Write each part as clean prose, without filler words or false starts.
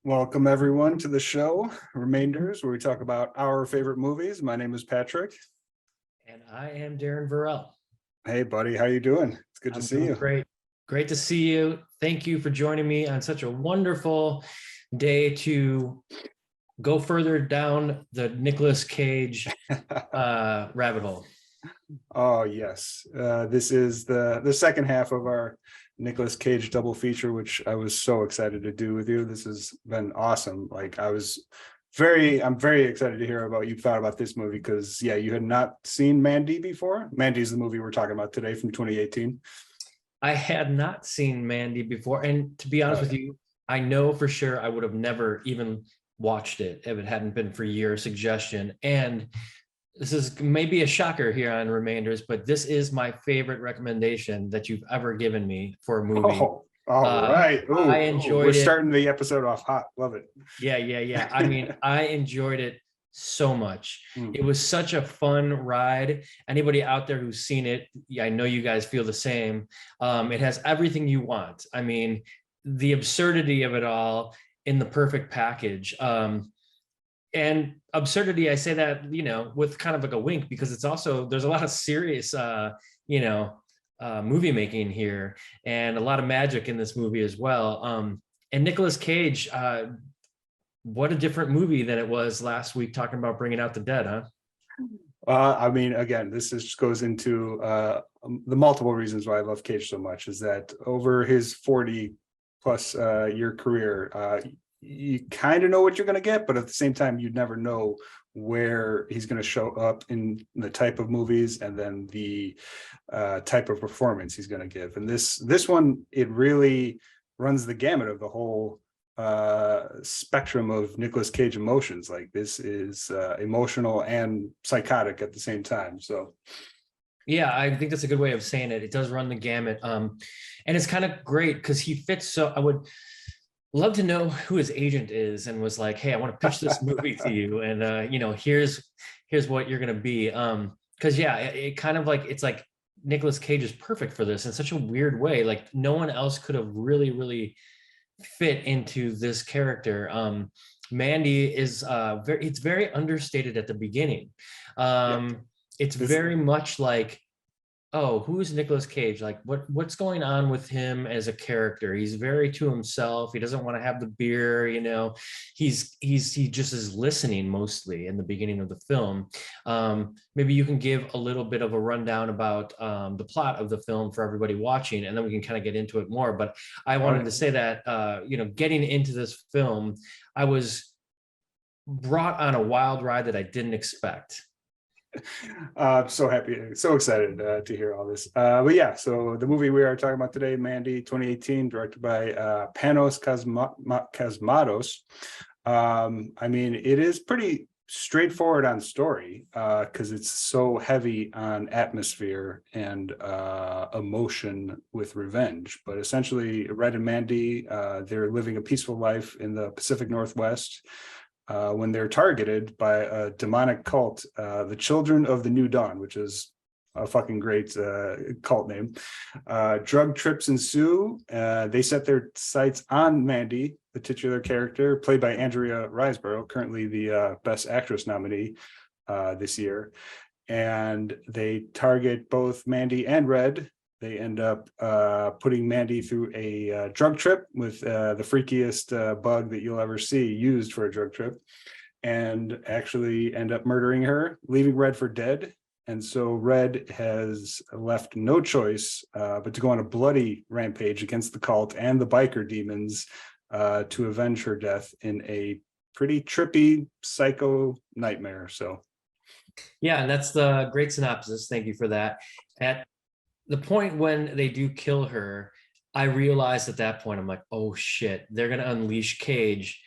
Welcome everyone to the show, Remainders, where we talk about our favorite movies. My name is Patrick. And I am Darren Varel. Hey buddy, how you doing? It's good to see you. Great. Great to see you. Thank you for joining me on such a wonderful day to go further down the Nicolas Cage rabbit hole. Oh yes. This is the second half of our Nicolas Cage double feature, which I was so excited to do with you. This has been awesome. I'm very excited to hear about you thought about this movie because you had not seen Mandy before. Mandy is the movie we're talking about today from 2018. I had not seen Mandy before, and to be honest with you, I know for sure I would have never even watched it if it hadn't been for your suggestion. And this is maybe a shocker here on Remainders, but this is my favorite recommendation that you've ever given me for a movie. All right. I enjoyed it. We're starting the episode off hot. Love it. Yeah. I mean, I enjoyed it so much. It was such a fun ride. Anybody out there who's seen it, I know you guys feel the same. It has everything you want. I mean, the absurdity of it all in the perfect package. And absurdity, I say that, with kind of like a wink, because it's also, there's a lot of serious, movie making here and a lot of magic in this movie as well. And Nicolas Cage, what a different movie than it was last week talking about Bringing Out the Dead, huh? I mean, again, this just goes into the multiple reasons why I love Cage so much is that over his 40 plus year career, you kind of know what you're going to get, but at the same time, you'd never know where he's going to show up in the type of movies and then the type of performance he's going to give. And this one, it really runs the gamut of the whole spectrum of Nicolas Cage emotions. Like this is emotional and psychotic at the same time. So yeah, I think that's a good way of saying it. It does run the gamut. And it's kind of great because he fits. So I would love to know who his agent is and was like, hey, I want to pitch this movie to you. And, here's what you're going to be. Because it kind of like, it's like Nicolas Cage is perfect for this in such a weird way. Like no one else could have really, really fit into this character. Mandy is it's very understated at the beginning. It's very much like, oh, who's Nicolas Cage? Like what's going on with him as a character? He's very to himself. He doesn't want to have the beer, he just is listening mostly in the beginning of the film. Maybe you can give a little bit of a rundown about the plot of the film for everybody watching, and then we can kind of get into it more. But I wanted to say that, getting into this film, I was brought on a wild ride that I didn't expect. So happy, so excited to hear all this. So the movie we are talking about today, Mandy, 2018, directed by panoscosmatos. I mean, it is pretty straightforward on story because it's so heavy on atmosphere and emotion with revenge. But essentially, Red and Mandy, they're living a peaceful life in the Pacific Northwest. When they're targeted by a demonic cult, the Children of the New Dawn, which is a fucking great cult name. Drug trips ensue. They set their sights on Mandy, the titular character, played by Andrea Riseborough, currently the Best Actress nominee this year. And they target both Mandy and Red. They end up putting Mandy through a drug trip with the freakiest bug that you'll ever see used for a drug trip, and actually end up murdering her, leaving Red for dead. And so Red has left no choice but to go on a bloody rampage against the cult and the biker demons to avenge her death in a pretty trippy psycho nightmare. So yeah, and that's the great synopsis. Thank you for that. At the point when they do kill her, I realized at that point, I'm like, oh shit, they're gonna unleash Cage.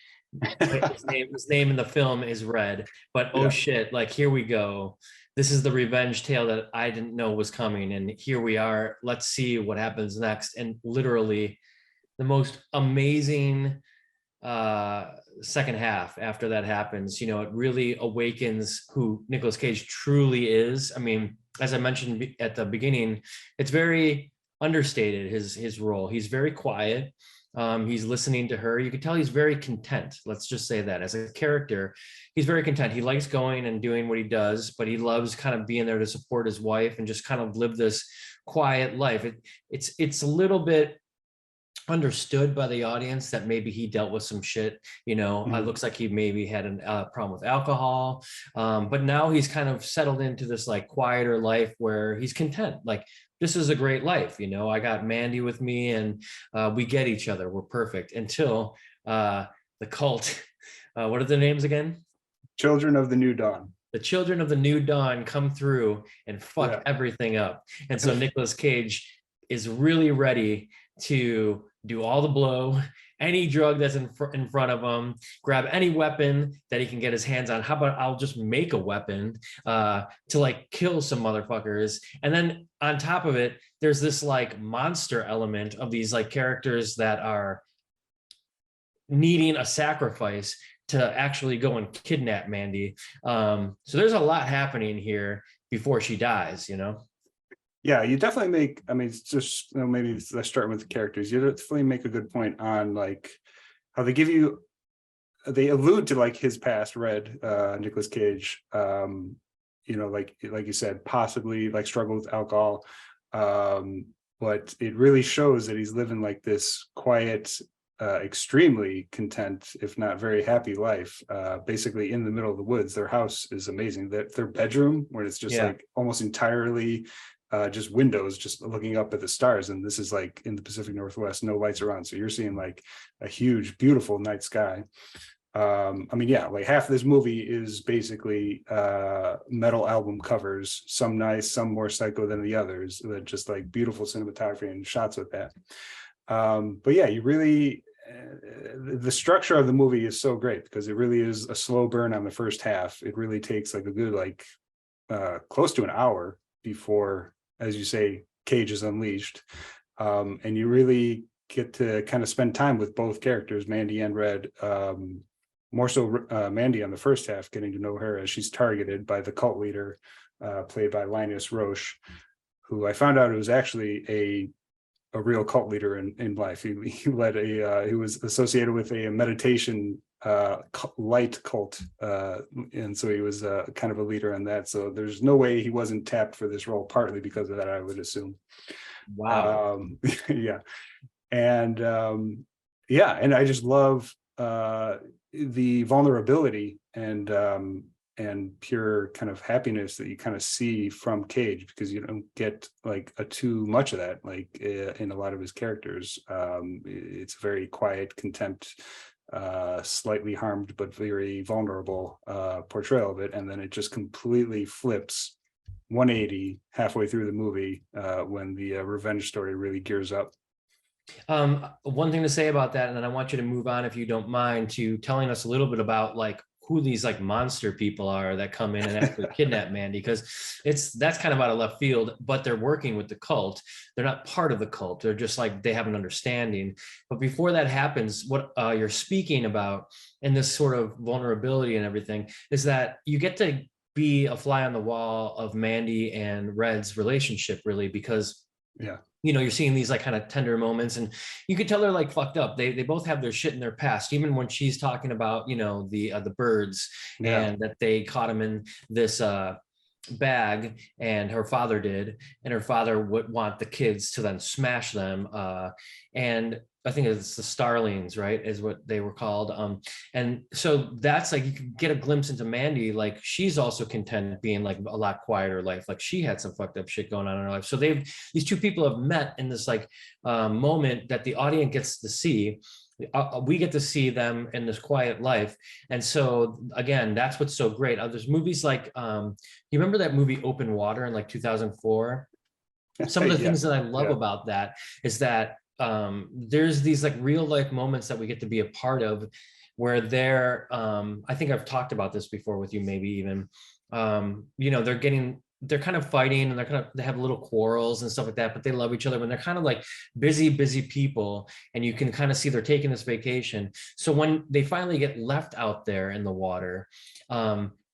His name in the film is Red, but oh shit, like here we go. This is the revenge tale that I didn't know was coming, and here we are. Let's see what happens next. And literally, the most amazing second half after that happens. It really awakens who Nicolas Cage truly is. I mean, as I mentioned at the beginning, it's very understated, his role. He's very quiet. He's listening to her. You can tell he's very content. Let's just say that as a character, he's very content. He likes going and doing what he does, but he loves kind of being there to support his wife and just kind of live this quiet life. It's a little bit understood by the audience that maybe he dealt with some shit, it looks like he maybe had a problem with alcohol, but now he's kind of settled into this like quieter life where he's content. Like, this is a great life, I got Mandy with me, and we get each other, we're perfect, until the cult, what are the names again? Children of the New Dawn. The Children of the New Dawn come through and fuck everything up. And so Nicolas Cage is really ready to do all the blow, any drug that's in front of him, grab any weapon that he can get his hands on. How about I'll just make a weapon to like kill some motherfuckers. And then on top of it, there's this like monster element of these like characters that are needing a sacrifice to actually go and kidnap Mandy. So there's a lot happening here before she dies, Yeah, you definitely make, I mean, it's just, maybe let's start with the characters. You definitely make a good point on like how they allude to like his past, Nicolas Cage, like you said, possibly like struggled with alcohol. But it really shows that he's living like this quiet, extremely content, if not very happy life, basically in the middle of the woods. Their house is amazing. Their bedroom, where it's just like almost entirely just windows, just looking up at the stars, and this is like in the Pacific Northwest, no lights around, so you're seeing like a huge, beautiful night sky. Like half of this movie is basically metal album covers, some nice, some more psycho than the others, that just like beautiful cinematography and shots with that. But yeah, you really the structure of the movie is so great, because it really is a slow burn on the first half. It really takes like a good like close to an hour before, as you say, Cage is unleashed, and you really get to kind of spend time with both characters, Mandy and Red. More so Mandy on the first half, getting to know her as she's targeted by the cult leader, played by Linus Roche, who I found out was actually a real cult leader in life. He led he was associated with a meditation light cult, and so he was kind of a leader in that. So there's no way he wasn't tapped for this role, partly because of that, I would assume. Wow. And I just love the vulnerability and pure kind of happiness that you kind of see from Cage, because you don't get like too much of that like in a lot of his characters. It's a very quiet, contempt, slightly harmed but very vulnerable portrayal of it, and then it just completely flips 180 halfway through the movie when the revenge story really gears up. One thing to say about that, and then I want you to move on, if you don't mind, to telling us a little bit about like who these like monster people are that come in and actually kidnap Mandy, because that's kind of out of left field, but they're working with the cult. They're not part of the cult. They're just like, they have an understanding. But before that happens, what you're speaking about in this sort of vulnerability and everything is that you get to be a fly on the wall of Mandy and Red's relationship, really, because you're seeing these like kind of tender moments, and you could tell they're like fucked up. They both have their shit in their past, even when she's talking about the birds, and that they caught him in this bag, and her father did, and her father would want the kids to then smash them, and I think it's the starlings, right, is what they were called. And so that's like, you can get a glimpse into Mandy, like she's also content being like a lot quieter life. Like she had some fucked up shit going on in her life. So these two people have met in this like moment that the audience gets to see. We get to see them in this quiet life. And so again, that's what's so great. There's movies like, you remember that movie Open Water in like 2004? Some of the things that I love about that is that there's these like real life moments that we get to be a part of, where they're I think I've talked about this before with you, maybe even they're kind of fighting, and they have little quarrels and stuff like that, but they love each other when they're kind of like busy people, and you can kind of see they're taking this vacation. So when they finally get left out there in the water,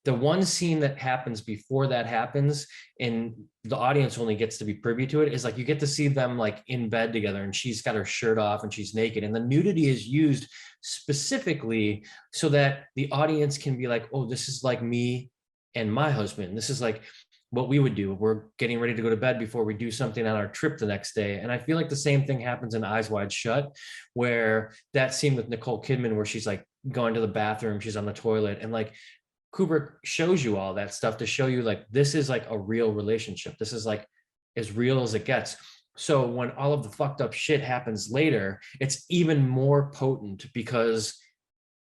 the one scene that happens before that happens, and the audience only gets to be privy to it, is like you get to see them like in bed together, and she's got her shirt off and she's naked, and the nudity is used specifically so that the audience can be like, oh, this is like me and my husband. This is like what we would do. We're getting ready to go to bed before we do something on our trip the next day. And I feel like the same thing happens in Eyes Wide Shut, where that scene with Nicole Kidman, where she's like going to the bathroom, she's on the toilet, and like Kubrick shows you all that stuff to show you like this is like a real relationship. This is like as real as it gets. So when all of the fucked up shit happens later, it's even more potent because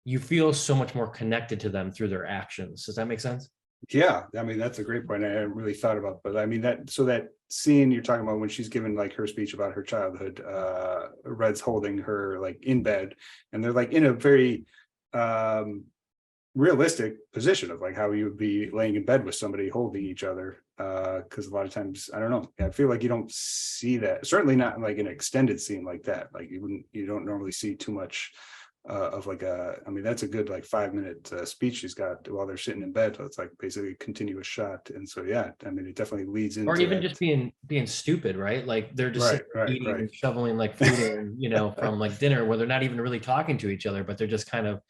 you feel so much more connected to them through their actions. Does that make sense? Yeah, I mean, that's a great point. I hadn't really thought about, but I mean that scene you're talking about when she's given like her speech about her childhood, Red's holding her like in bed, and they're like in a very realistic position of like how you would be laying in bed with somebody holding each other, because a lot of times, I don't know, I feel like you don't see that, certainly not in like an extended scene like that. Like you don't normally see too much of like I mean, that's a good like 5-minute speech she's got while they're sitting in bed. So it's like basically a continuous shot. And so, yeah, I mean, it definitely leads into, or even that. just being stupid, right? Like they're just eating and shoveling like food in, you know, from like dinner, where they're not even really talking to each other, but they're just kind of,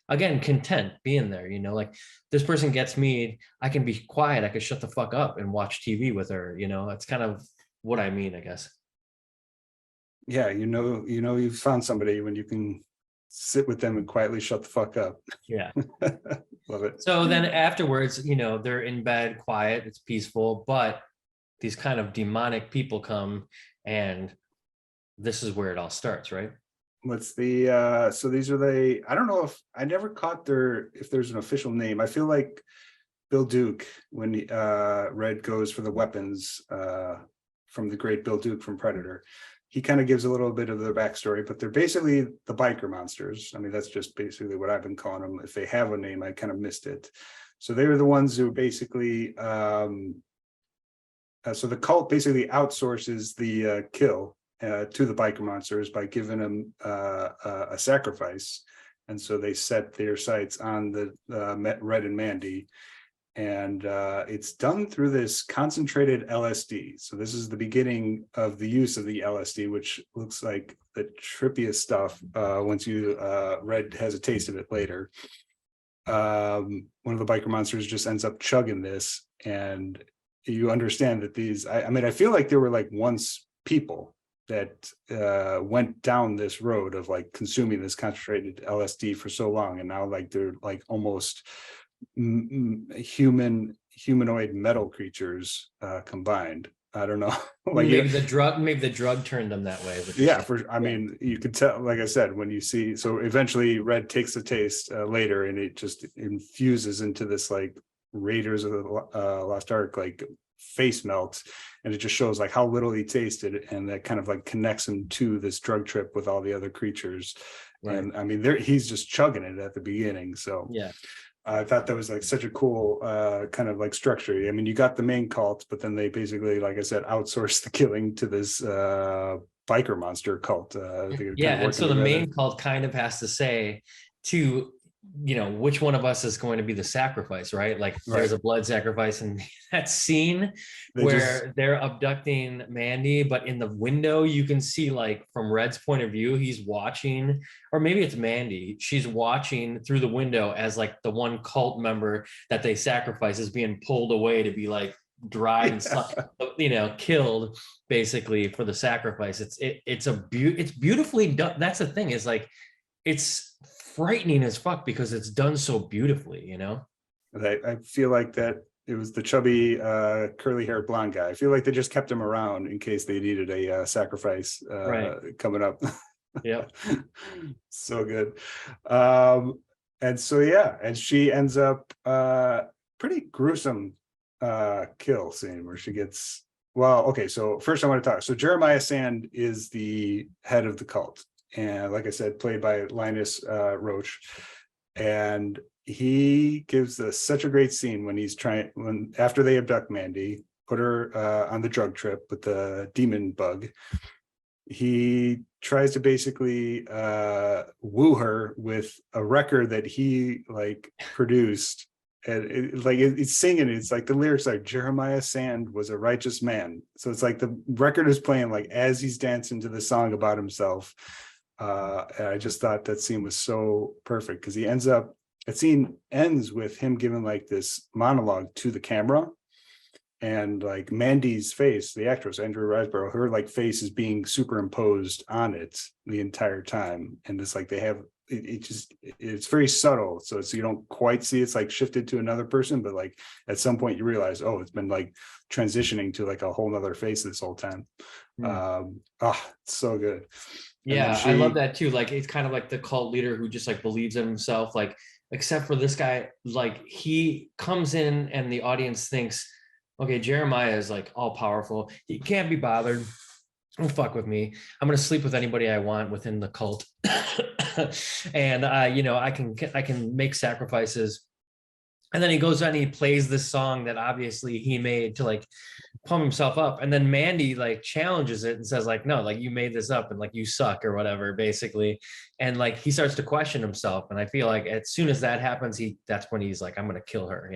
again, content being there, you know, like this person gets me, I can be quiet, I can shut the fuck up and watch TV with her, you know. That's kind of what I mean, I guess. Yeah, you've found somebody when you can sit with them and quietly shut the fuck up. Yeah. Love it. So then afterwards, you know, they're in bed, quiet, it's peaceful, but these kind of demonic people come, and this is where it all starts, right? What's the so these are the, I don't know if I never caught if there's an official name. I feel like Bill Duke, when Red goes for the weapons from the great Bill Duke from Predator, he kind of gives a little bit of their backstory, but they're basically the biker monsters. I mean, that's just basically what I've been calling them. If they have a name, I kind of missed it. So they were the ones who basically so the cult basically outsources the kill to the biker monsters by giving them a sacrifice. And so they set their sights on the Red and Mandy. And it's done through this concentrated LSD. So this is the beginning of the use of the LSD, which looks like the trippiest stuff once Red has a taste of it later. One of the biker monsters just ends up chugging this, and you understand that these, I mean, I feel like there were like once people that went down this road of like consuming this concentrated LSD for so long, and now like they're like almost humanoid metal creatures combined. I don't know. Like maybe the drug turned them that way. Yeah, I mean, you could tell, like I said, when you see, so eventually Red takes a taste later, and it just infuses into this like Raiders of the Lost Ark like face melt, and it just shows like how little he tasted, and that kind of like connects him to this drug trip with all the other creatures. Right. And I mean, he's just chugging it at the beginning. So yeah, I thought that was like such a cool kind of like structure. I mean, you got the main cult, but then they basically, like I said, outsourced the killing to this biker monster cult. Yeah, and so the main cult kind of has to say to, you know, which one of us is going to be the sacrifice, right? Like there's a blood sacrifice, and that scene where they're abducting Mandy, but in the window you can see, like from Red's point of view, he's watching, or maybe it's Mandy, she's watching through the window as like the one cult member that they sacrifice is being pulled away to be like dried and you know, killed basically for the sacrifice. It's beautifully done. That's the thing, is like it's frightening as fuck because it's done so beautifully, you know. I feel like that it was the chubby curly haired blonde guy. I feel like they just kept him around in case they needed a sacrifice coming up. Yeah. So good. And so yeah, and she ends up pretty gruesome kill scene where she gets, well, okay, so first I want to talk, so Jeremiah Sand is the head of the cult, and like I said, played by Linus Roach, and he gives such a great scene when after they abduct Mandy, put her on the drug trip with the demon bug, he tries to basically woo her with a record that he like produced and it's singing. It's like the lyrics are Jeremiah Sand was a righteous man. So it's like the record is playing like as he's dancing to the song about himself. And I just thought that scene was so perfect because that scene ends with him giving like this monologue to the camera. And like Mandy's face, the actress Andrew Riseborough, her like face is being superimposed on it the entire time, and it's like they have it's very subtle, so you don't quite see it's like shifted to another person, but like at some point you realize, oh, it's been like transitioning to like a whole nother face this whole time. It's so good. Yeah, I love that too. Like it's kind of like the cult leader who just like believes in himself, like except for this guy, like he comes in and the audience thinks, okay, Jeremiah is like all powerful. He can't be bothered. Don't fuck with me. I'm gonna sleep with anybody I want within the cult, and I can make sacrifices. And then he goes on and he plays this song that obviously he made to like pump himself up. And then Mandy like challenges it and says like, no, like you made this up and like you suck or whatever, basically. And like he starts to question himself. And I feel like as soon as that happens, that's when he's like, I'm gonna kill her,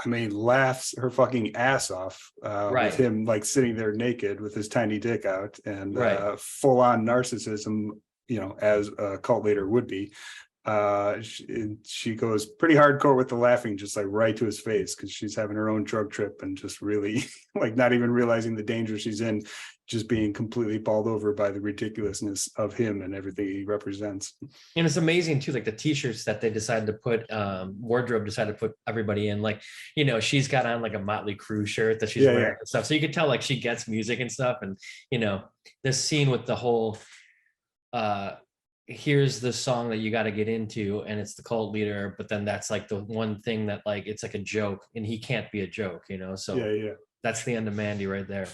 I mean, laughs her fucking ass off with him like sitting there naked with his tiny dick out and full on narcissism, as a cult leader would be. She goes pretty hardcore with the laughing, just like right to his face, because she's having her own drug trip and just really like not even realizing the danger she's in, just being completely bowled over by the ridiculousness of him and everything he represents. And it's amazing too, like the t-shirts that they decided to put, wardrobe decided to put everybody in, like, she's got on like a Motley Crue shirt that she's wearing and stuff. So you could tell like she gets music and stuff. And, this scene with the whole, here's the song that you got to get into, and it's the cult leader, but then that's like the one thing that like it's like a joke and he can't be a joke, so that's the end of Mandy right there.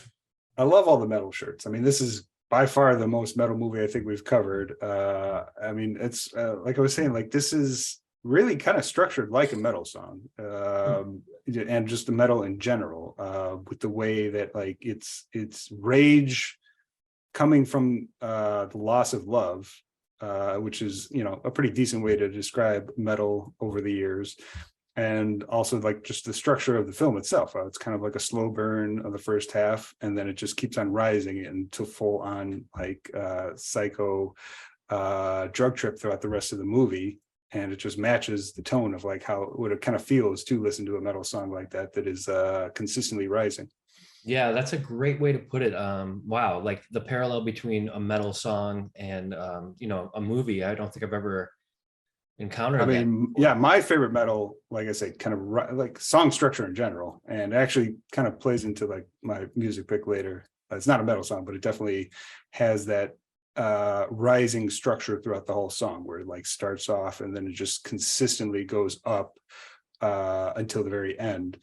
I love all the metal shirts. I mean, this is by far the most metal movie I think we've covered. I mean, it's like I was saying, like this is really kind of structured like a metal song, and just the metal in general, with the way that like it's rage coming from the loss of love, which is a pretty decent way to describe metal over the years. And also like just the structure of the film itself, it's kind of like a slow burn of the first half, and then it just keeps on rising into full on like psycho drug trip throughout the rest of the movie. And it just matches the tone of like what it kind of feels to listen to a metal song like that is consistently rising. Yeah, that's a great way to put it. Wow, like the parallel between a metal song and a movie, I don't think I've ever encountered. I mean, my favorite metal, like I said, kind of like song structure in general, and actually kind of plays into like my music pick later. It's not a metal song, but it definitely has that rising structure throughout the whole song, where it like starts off and then it just consistently goes up until the very end.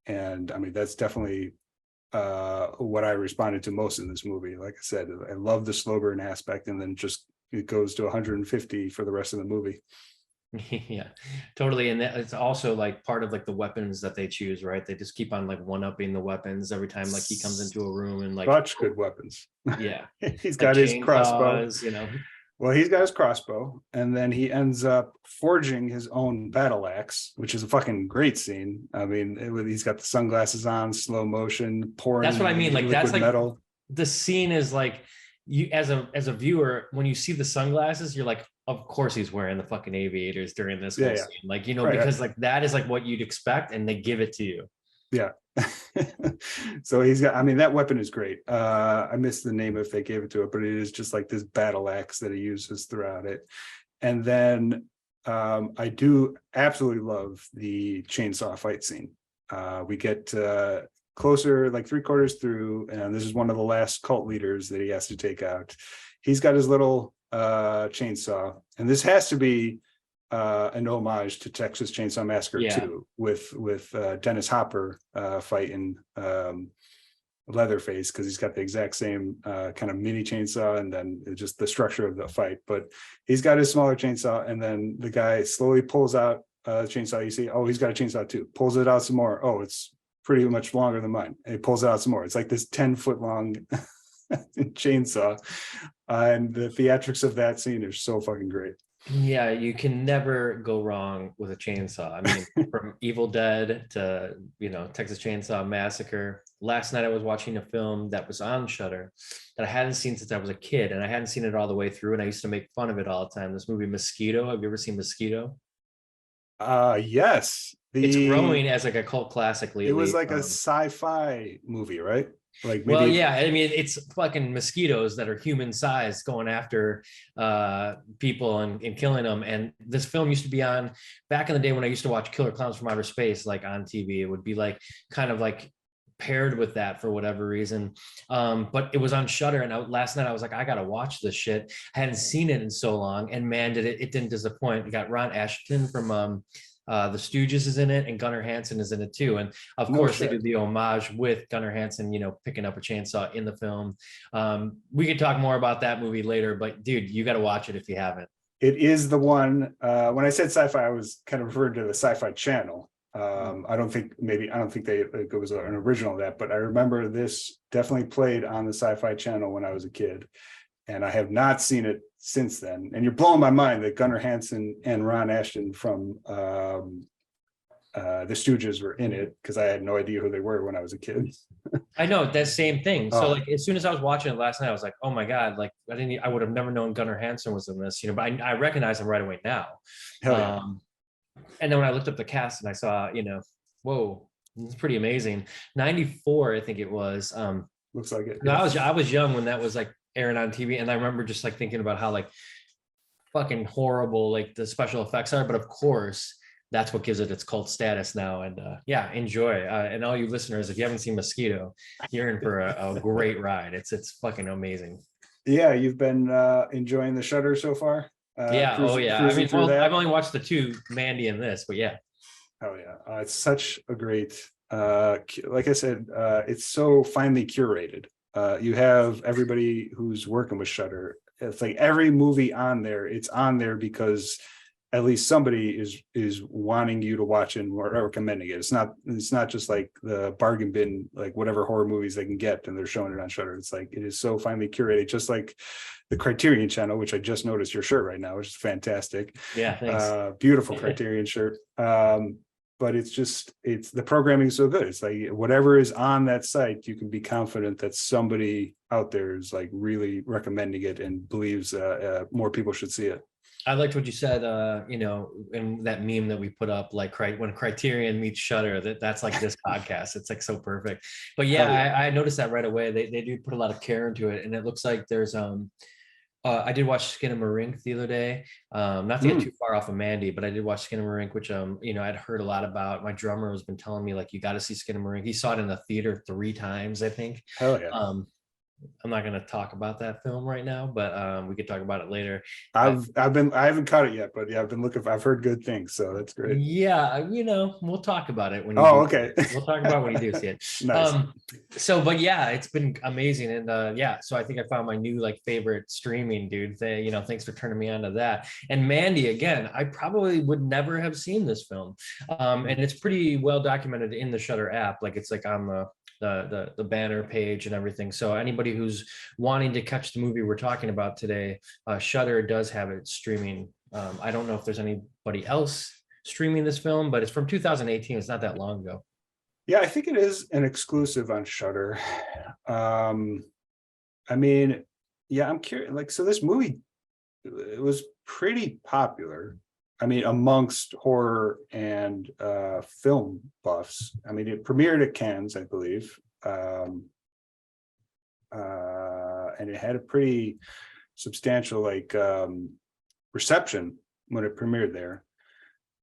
And I mean, that's definitely what I responded to most in this movie. Like I said, I love the slow burn aspect, and then just it goes to 150 for the rest of the movie. Yeah, totally. And it's also like part of like the weapons that they choose, right? They just keep on like one-upping the weapons every time like he comes into a room, and like such good weapons. Yeah. He's got his crossbow. Well, he's got his crossbow, and then he ends up forging his own battle axe, which is a fucking great scene. I mean, he's got the sunglasses on, slow motion, pouring. That's what I mean. Like that's like metal. The scene is like, you as a viewer, when you see the sunglasses, you're like, of course he's wearing the fucking aviators during this whole scene. Like, because like that is like what you'd expect, and they give it to you. Yeah. So he's got, I mean, that weapon is great. I missed the name if they gave it to it, but it is just like this battle axe that he uses throughout it. And then I do absolutely love the chainsaw fight scene. We get closer, like 3/4 through, and this is one of the last cult leaders that he has to take out. He's got his little chainsaw, and this has to be an homage to Texas Chainsaw Massacre 2, with Dennis Hopper fighting Leatherface, because he's got the exact same kind of mini chainsaw, and then just the structure of the fight. But he's got his smaller chainsaw, and then the guy slowly pulls out the chainsaw. You see, oh, he's got a chainsaw too. Pulls it out some more. Oh, it's pretty much longer than mine. And he pulls it out some more. It's like this 10-foot long chainsaw, and the theatrics of that scene are so fucking great. Yeah, you can never go wrong with a chainsaw. I mean, from Evil Dead to, Texas Chainsaw Massacre. Last night I was watching a film that was on Shudder that I hadn't seen since I was a kid, and I hadn't seen it all the way through, and I used to make fun of it all the time. This movie Mosquito. Have you ever seen Mosquito? Yes. It's growing as like a cult classic It was lately. like a sci-fi movie, right? Like Well, maybe. yeah, I mean, it's fucking mosquitoes that are human sized going after people and killing them. And this film used to be on back in the day when I used to watch Killer Clowns from Outer Space, like on TV. It would be like kind of like paired with that for whatever reason. But it was on Shudder, and last night I was like, I gotta watch this shit. I hadn't seen it in so long, and man, it didn't disappoint. You got Ron Ashton from the Stooges is in it, and Gunnar Hansen is in it too. And of No course, they do shit. the homage with Gunnar Hansen, picking up a chainsaw in the film. We could talk more about that movie later, but dude, you got to watch it if you haven't. It is the one. When I said sci-fi, I was kind of referring to the Sci-Fi Channel. I don't think it was an original of that, but I remember this definitely played on the Sci-Fi Channel when I was a kid, and I have not seen it since then. And you're blowing my mind that Gunnar Hansen and Ron Ashton from the Stooges were in it, because I had no idea who they were when I was a kid. I know that same thing. So Oh, like as soon as I was watching it last night, I was like, oh my God, like I would have never known Gunnar Hansen was in this, but I recognize him right away now. hell yeah. And then when I looked up the cast and I saw, whoa, it's pretty amazing. 94, I think it was. Looks like it. I Yeah. was young when that was like airing on TV, and I remember just like thinking about how like fucking horrible like the special effects are, but of course that's what gives it its cult status now. And yeah, enjoy. And all you listeners, if you haven't seen Mosquito, you're in for a great ride. It's fucking amazing. Yeah, you've been enjoying the Shudder so far. Yeah. Oh yeah. I Cruising mean, through well, I've that. only watched the two, Mandy and this, but yeah. Oh yeah, it's such a great. Like I said, it's so finely curated. You have everybody who's working with Shudder. It's like every movie on there. It's on there because at least somebody is wanting you to watch and recommending it. It's not just like the bargain bin, like whatever horror movies they can get and they're showing it on Shudder. It's like it is so finely curated, just like the Criterion Channel, which I just noticed your shirt right now, which is fantastic. Yeah. Thanks. Beautiful Criterion shirt. But it's the programming is so good. It's like whatever is on that site, you can be confident that somebody out there is like really recommending it and believes more people should see it. I liked what you said, in that meme that we put up, like when Criterion meets Shudder, that's like this podcast. It's like so perfect. But yeah, Yeah. I noticed that right away. They do put a lot of care into it, and it looks like there's I did watch Skin and Marink the other day. Not to get too far off of Mandy, but I did watch Skin and Marink, which I'd heard a lot about. My drummer has been telling me like you got to see Skin and Marink. He saw it in the theater 3 times, I think. Hell yeah. I'm not going to talk about that film right now, but we could talk about it later. I haven't caught it yet, but yeah, I've been looking. I've heard good things, so that's great. Yeah, we'll talk about it when you Oh, do. okay. We'll talk about when you do see it. Nice. But yeah, it's been amazing. And yeah, so I think I found my new like favorite streaming, dude. Thanks for turning me on to that. And Mandy, again, I probably would never have seen this film. And it's pretty well documented in the Shudder app. Like it's like on the banner page and everything. So anybody who's wanting to catch the movie we're talking about today, Shudder does have it streaming. I don't know if there's anybody else streaming this film, but it's from 2018. It's not that long ago. Yeah, I think it is an exclusive on Shudder. I mean, yeah, I'm curious. Like, so this movie, it was pretty popular. I mean, amongst horror and film buffs. I mean, it premiered at Cannes, I believe. And it had a pretty substantial like reception when it premiered there.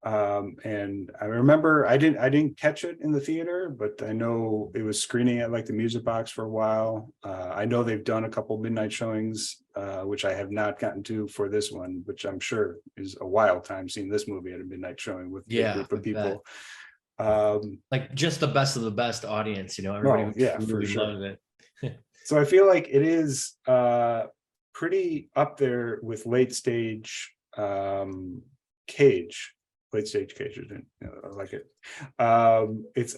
And I remember I didn't catch it in the theater, but I know it was screening at like the Music Box for a while. I know they've done a couple midnight showings, which I have not gotten to for this one, which I'm sure is a wild time seeing this movie at a midnight showing with a group of people. Like just the best of the best audience, everybody for sure. loved it. So I feel like it is pretty up there with late stage cage. Late stage cage, I like it. It's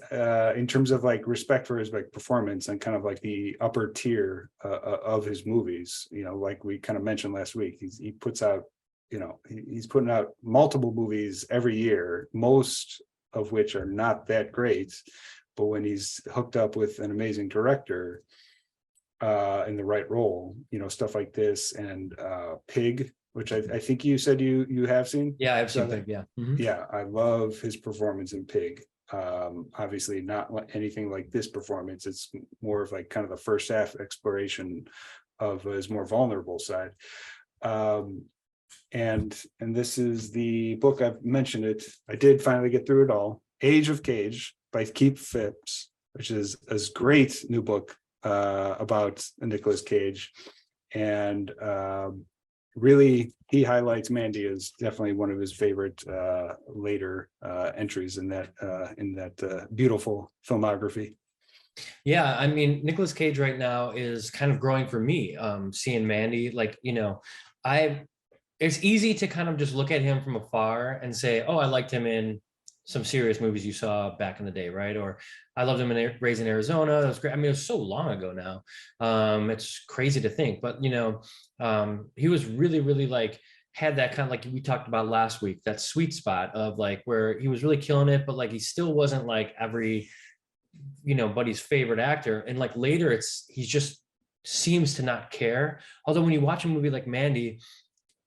in terms of like respect for his like performance and kind of like the upper tier of his movies. Like we kind of mentioned last week, he puts out he's putting out multiple movies every year, most of which are not that great. But when he's hooked up with an amazing director in the right role, stuff like this, and Pig, which I think you said you have seen. Yeah, I've seen Pig. Yeah. Mhm. Yeah, I love his performance in Pig. Obviously not anything like this performance. It's more of like kind of the first half exploration of his more vulnerable side. And this is the book. I've mentioned it. I did finally get through it all. Age of Cage by Keith Phipps, which is a great new book about Nicolas Cage. And really, he highlights Mandy as definitely one of his favorite later entries in that beautiful filmography. Yeah, I mean, Nicolas Cage right now is kind of growing for me. Seeing Mandy, like, it's easy to kind of just look at him from afar and say, oh, I liked him in some serious movies you saw back in the day, right? Or I loved him in Raising Arizona. That was great. I mean, it was so long ago now. It's crazy to think, but he was really, really like had that kind of, like we talked about last week, that sweet spot of like where he was really killing it, but like he still wasn't like every buddy's favorite actor. And like later, he just seems to not care. Although when you watch a movie like Mandy,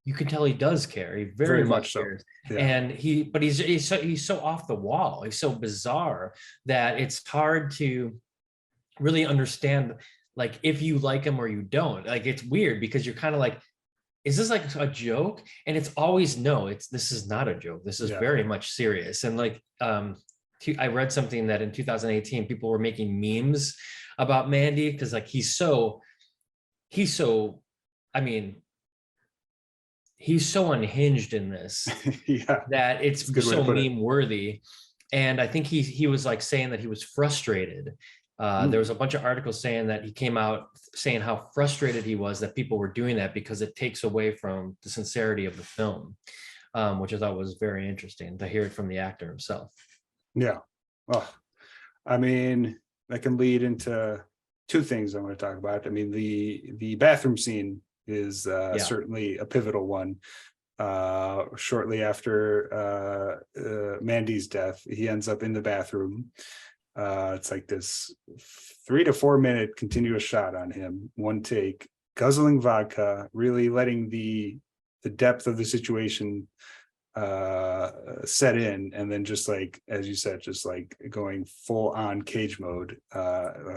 you can tell he does care. He very much cares. So. Yeah. And he's so off the wall. He's so bizarre that it's hard to really understand, like, if you like him or you don't. Like, it's weird because you're kind of like, is this like a joke? And it's always, no, this is not a joke. This is very much serious. And like, I read something that in 2018, people were making memes about Mandy because like he's so, I mean, he's so unhinged in this that it's so meme worthy. And I think he was like saying that he was frustrated. There was a bunch of articles saying that he came out saying how frustrated he was that people were doing that because it takes away from the sincerity of the film, which I thought was very interesting to hear it from the actor himself. Yeah. Well, I mean, that can lead into two things I want to talk about. I mean, the bathroom scene is certainly a pivotal one. Shortly after Mandy's death, he ends up in the bathroom. It's like this 3 to 4 minute continuous shot on him, one take, guzzling vodka, really letting the depth of the situation set in, and then just like, as you said, just like going full on Cage mode.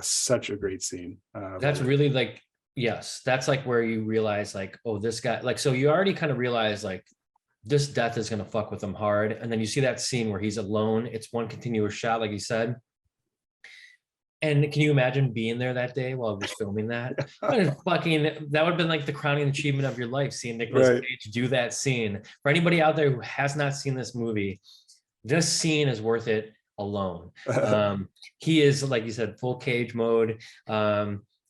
Such a great scene. That's really like, yes, that's like where you realize like, oh, this guy, like, so you already kind of realize like this death is going to fuck with him hard. And then you see that scene where he's alone. It's one continuous shot, like you said. And can you imagine being there that day while he was filming that? That would have been like the crowning achievement of your life, seeing Nicolas Cage do that scene. For anybody out there who has not seen this movie, this scene is worth it alone. He is, like you said, full Cage mode.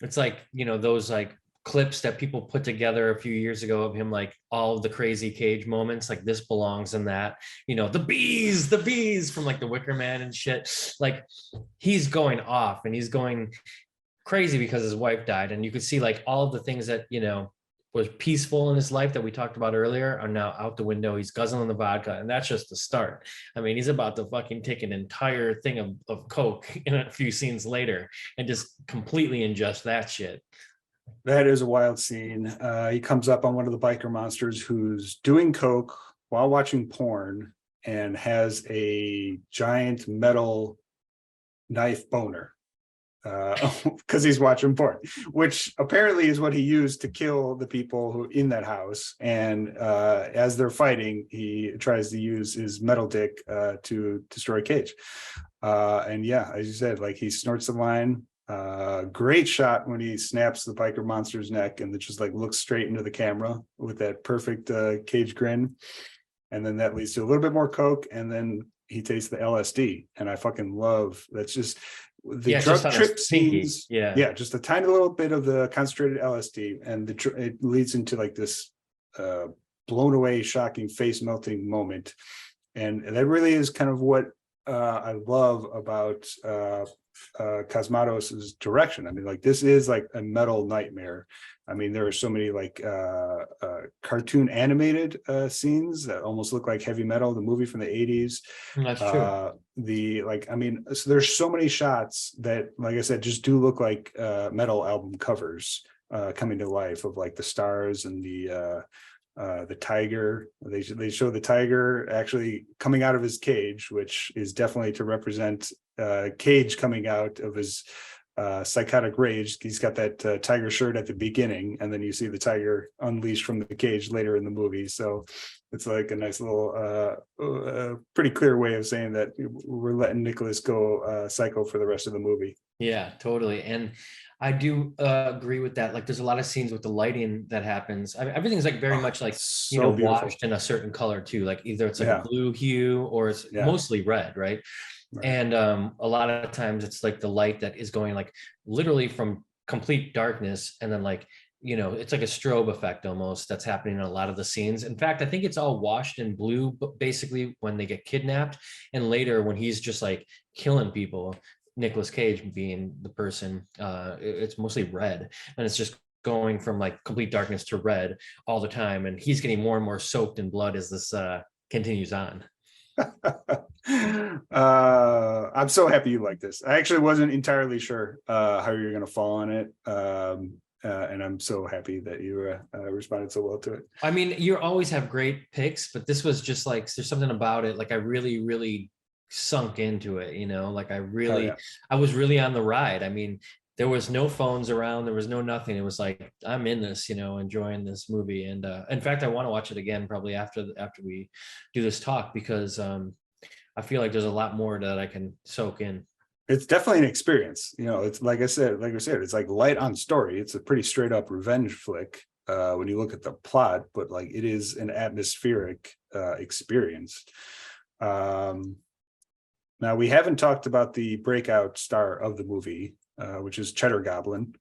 It's like, those like clips that people put together a few years ago of him, like all of the crazy Cage moments, like this belongs in that, the bees from like the Wicker Man and shit. Like he's going off and he's going crazy because his wife died. And you could see like all of the things that, was peaceful in his life that we talked about earlier are now out the window. He's guzzling the vodka, and that's just the start. I mean, he's about to fucking take an entire thing of Coke in a few scenes later and just completely ingest that shit. That is a wild scene. He comes up on one of the biker monsters who's doing Coke while watching porn and has a giant metal knife boner because he's watching porn, which apparently is what he used to kill the people who in that house. And as they're fighting, he tries to use his metal dick to destroy Cage. And yeah, as you said, like he snorts the line. Great shot when he snaps the biker monster's neck and it just like looks straight into the camera with that perfect Cage grin. And then that leads to a little bit more Coke, and then he tastes the LSD. And I fucking love that's just the drug trip scenes. Yeah, just a tiny little bit of the concentrated LSD, and it leads into like this blown away, shocking, face melting moment. And that really is kind of what I love about Cosmatos' direction. I mean, like, this is like a metal nightmare. I mean, there are so many like cartoon animated scenes that almost look like heavy metal, the movie from the 80s. That's true. I mean, so there's so many shots that, like I said, just do look like metal album covers coming to life, of like the stars and the tiger. They show the tiger actually coming out of his cage, which is definitely to represent Cage coming out of his psychotic rage. He's got that tiger shirt at the beginning, and then you see the tiger unleashed from the cage later in the movie. So it's like a nice little pretty clear way of saying that we're letting Nicholas go psycho for the rest of the movie. Yeah, totally. And I do agree with that. Like, there's a lot of scenes with the lighting that happens. I mean, everything's like very much like, So beautiful. washed in a certain color too. Like either it's like Yeah. a blue hue or it's Yeah. mostly red, right? Right. And a lot of times it's like the light that is going like literally from complete darkness, and then like, it's like a strobe effect almost that's happening in a lot of the scenes. In fact, I think it's all washed in blue, but basically when they get kidnapped, and later when he's just like killing people, Nicolas Cage being the person, it's mostly red, and it's just going from like complete darkness to red all the time, and he's getting more and more soaked in blood as this continues on. I'm so happy you like this. I actually wasn't entirely sure how you're going to fall on it, and I'm so happy that you responded so well to it. I mean, you always have great picks, but this was just like, there's something about it. Like I really, really sunk into it, like I was really on the ride. I mean, there was no phones around, there was no nothing. It was like, I'm in this, enjoying this movie. And in fact, I want to watch it again probably after we do this talk, because I feel like there's a lot more that I can soak in. It's definitely an experience. It's like I said, it's like light on story. It's a pretty straight up revenge flick when you look at the plot, but like it is an atmospheric experience. Now, we haven't talked about the breakout star of the movie, which is Cheddar Goblin.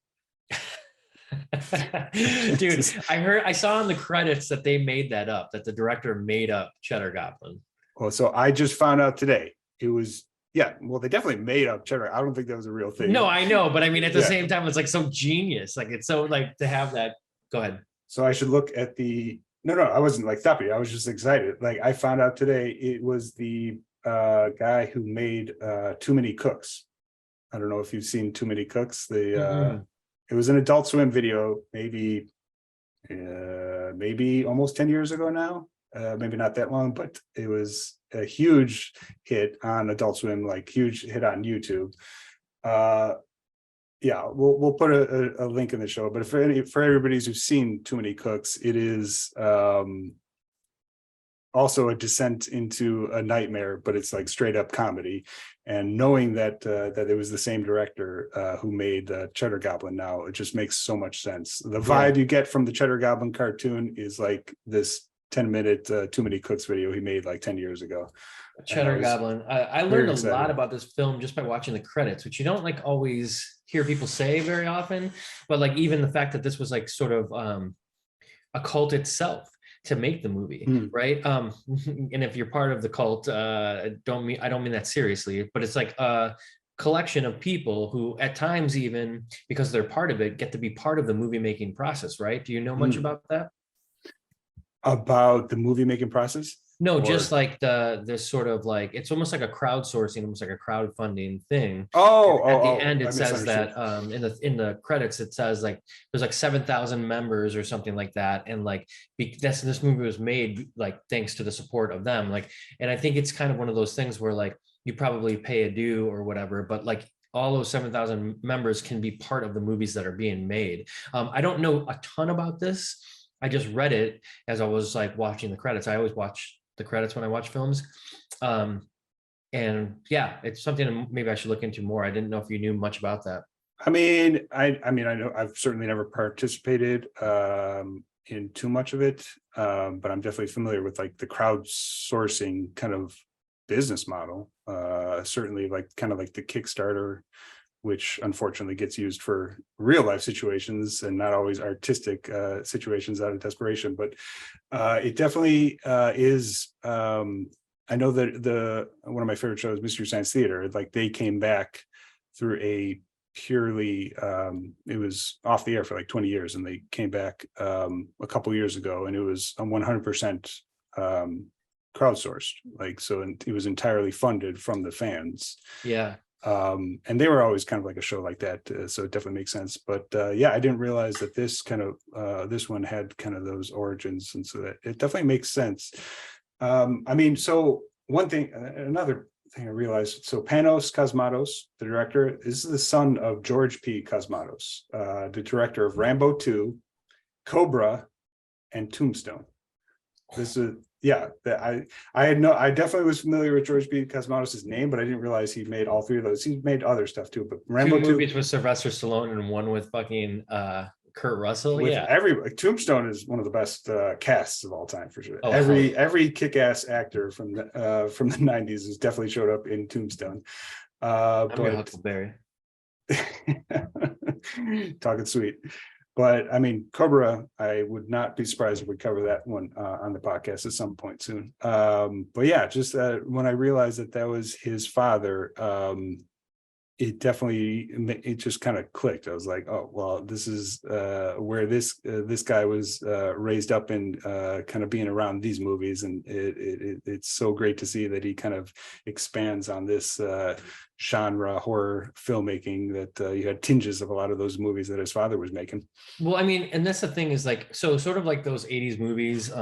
Dude, I saw in the credits that they made that up, that the director made up Cheddar Goblin. Well, so I just found out today. It was, well, they definitely made up Cheddar. I don't think that was a real thing. No, I know, but I mean, at the same time, it's like so genius. Like, it's so like to have that. Go ahead. So I should look at the, no, I wasn't like stopping. I was just excited. Like, I found out today it was the guy who made Too Many Cooks. I don't know if you've seen Too Many Cooks. It was an Adult Swim video, maybe almost 10 years ago now. Maybe not that long, but it was a huge hit on Adult Swim, like huge hit on YouTube. We'll put a link in the show, but for everybody who's seen Too Many Cooks, it is also a descent into a nightmare, but it's like straight up comedy. And knowing that it was the same director who made Cheddar Goblin, now it just makes so much sense. The vibe you get from the Cheddar Goblin cartoon is like this 10-minute Too Many Cooks video he made like 10 years ago. Cheddar Goblin. I learned a lot about this film just by watching the credits, which you don't like always hear people say very often. But like even the fact that this was like sort of a cult itself to make the movie, right? And if you're part of the cult, I don't mean that seriously, but it's like a collection of people who at times, even because they're part of it, get to be part of the movie making process, right? Do you know much about that? About the movie making process? No, just like this sort of like, it's almost like a crowdsourcing, almost like a crowdfunding thing. At the end, it says that in the credits, it says like there's like 7,000 members or something like that, and like this movie was made like thanks to the support of them. Like, and I think it's kind of one of those things where like you probably pay a due or whatever, but like all those 7,000 members can be part of the movies that are being made. I don't know a ton about this. I just read it as I was like watching the credits. I always watch the credits when I watch films. And yeah, it's something maybe I should look into more. I didn't know if you knew much about that. I mean, I know I've certainly never participated in too much of it, but I'm definitely familiar with like the crowdsourcing kind of business model. Certainly like kind of like the Kickstarter, which unfortunately gets used for real life situations and not always artistic situations out of desperation. But it definitely is. I know that one of my favorite shows, Mystery Science Theater, like they came back through a purely it was off the air for like 20 years, and they came back a couple years ago, and it was 100% crowdsourced, like, so, and it was entirely funded from the fans. Yeah. And they were always kind of like a show like that, so it definitely makes sense. But yeah, I didn't realize that this kind of this one had kind of those origins, and so that it definitely makes sense. I mean, so one thing, another thing I realized, so Panos Cosmatos, the director, is the son of George P. Cosmatos, the director of Rambo 2, Cobra, and Tombstone. This is, yeah, I definitely was familiar with George P. Cosmatos' name, but I didn't realize he made all three of those. He's made other stuff too, but Rambo 2 movies with Sylvester Stallone and one with fucking Kurt Russell. with Yeah. Tombstone is one of the best casts of all time for sure. Oh, every kick-ass actor from the 90s has definitely showed up in Tombstone. I'm your But Huckleberry. talking sweet. But I mean, Cobra, I would not be surprised if we cover that one on the podcast at some point soon. But yeah, just when I realized that was his father, it definitely, it just kind of clicked. I was like, oh, well, this is where this guy was raised up in, kind of being around these movies. And it's so great to see that he kind of expands on this genre horror filmmaking that you had tinges of a lot of those movies that his father was making. Well, I mean, and that's the thing is like, so sort of like those 80s movies,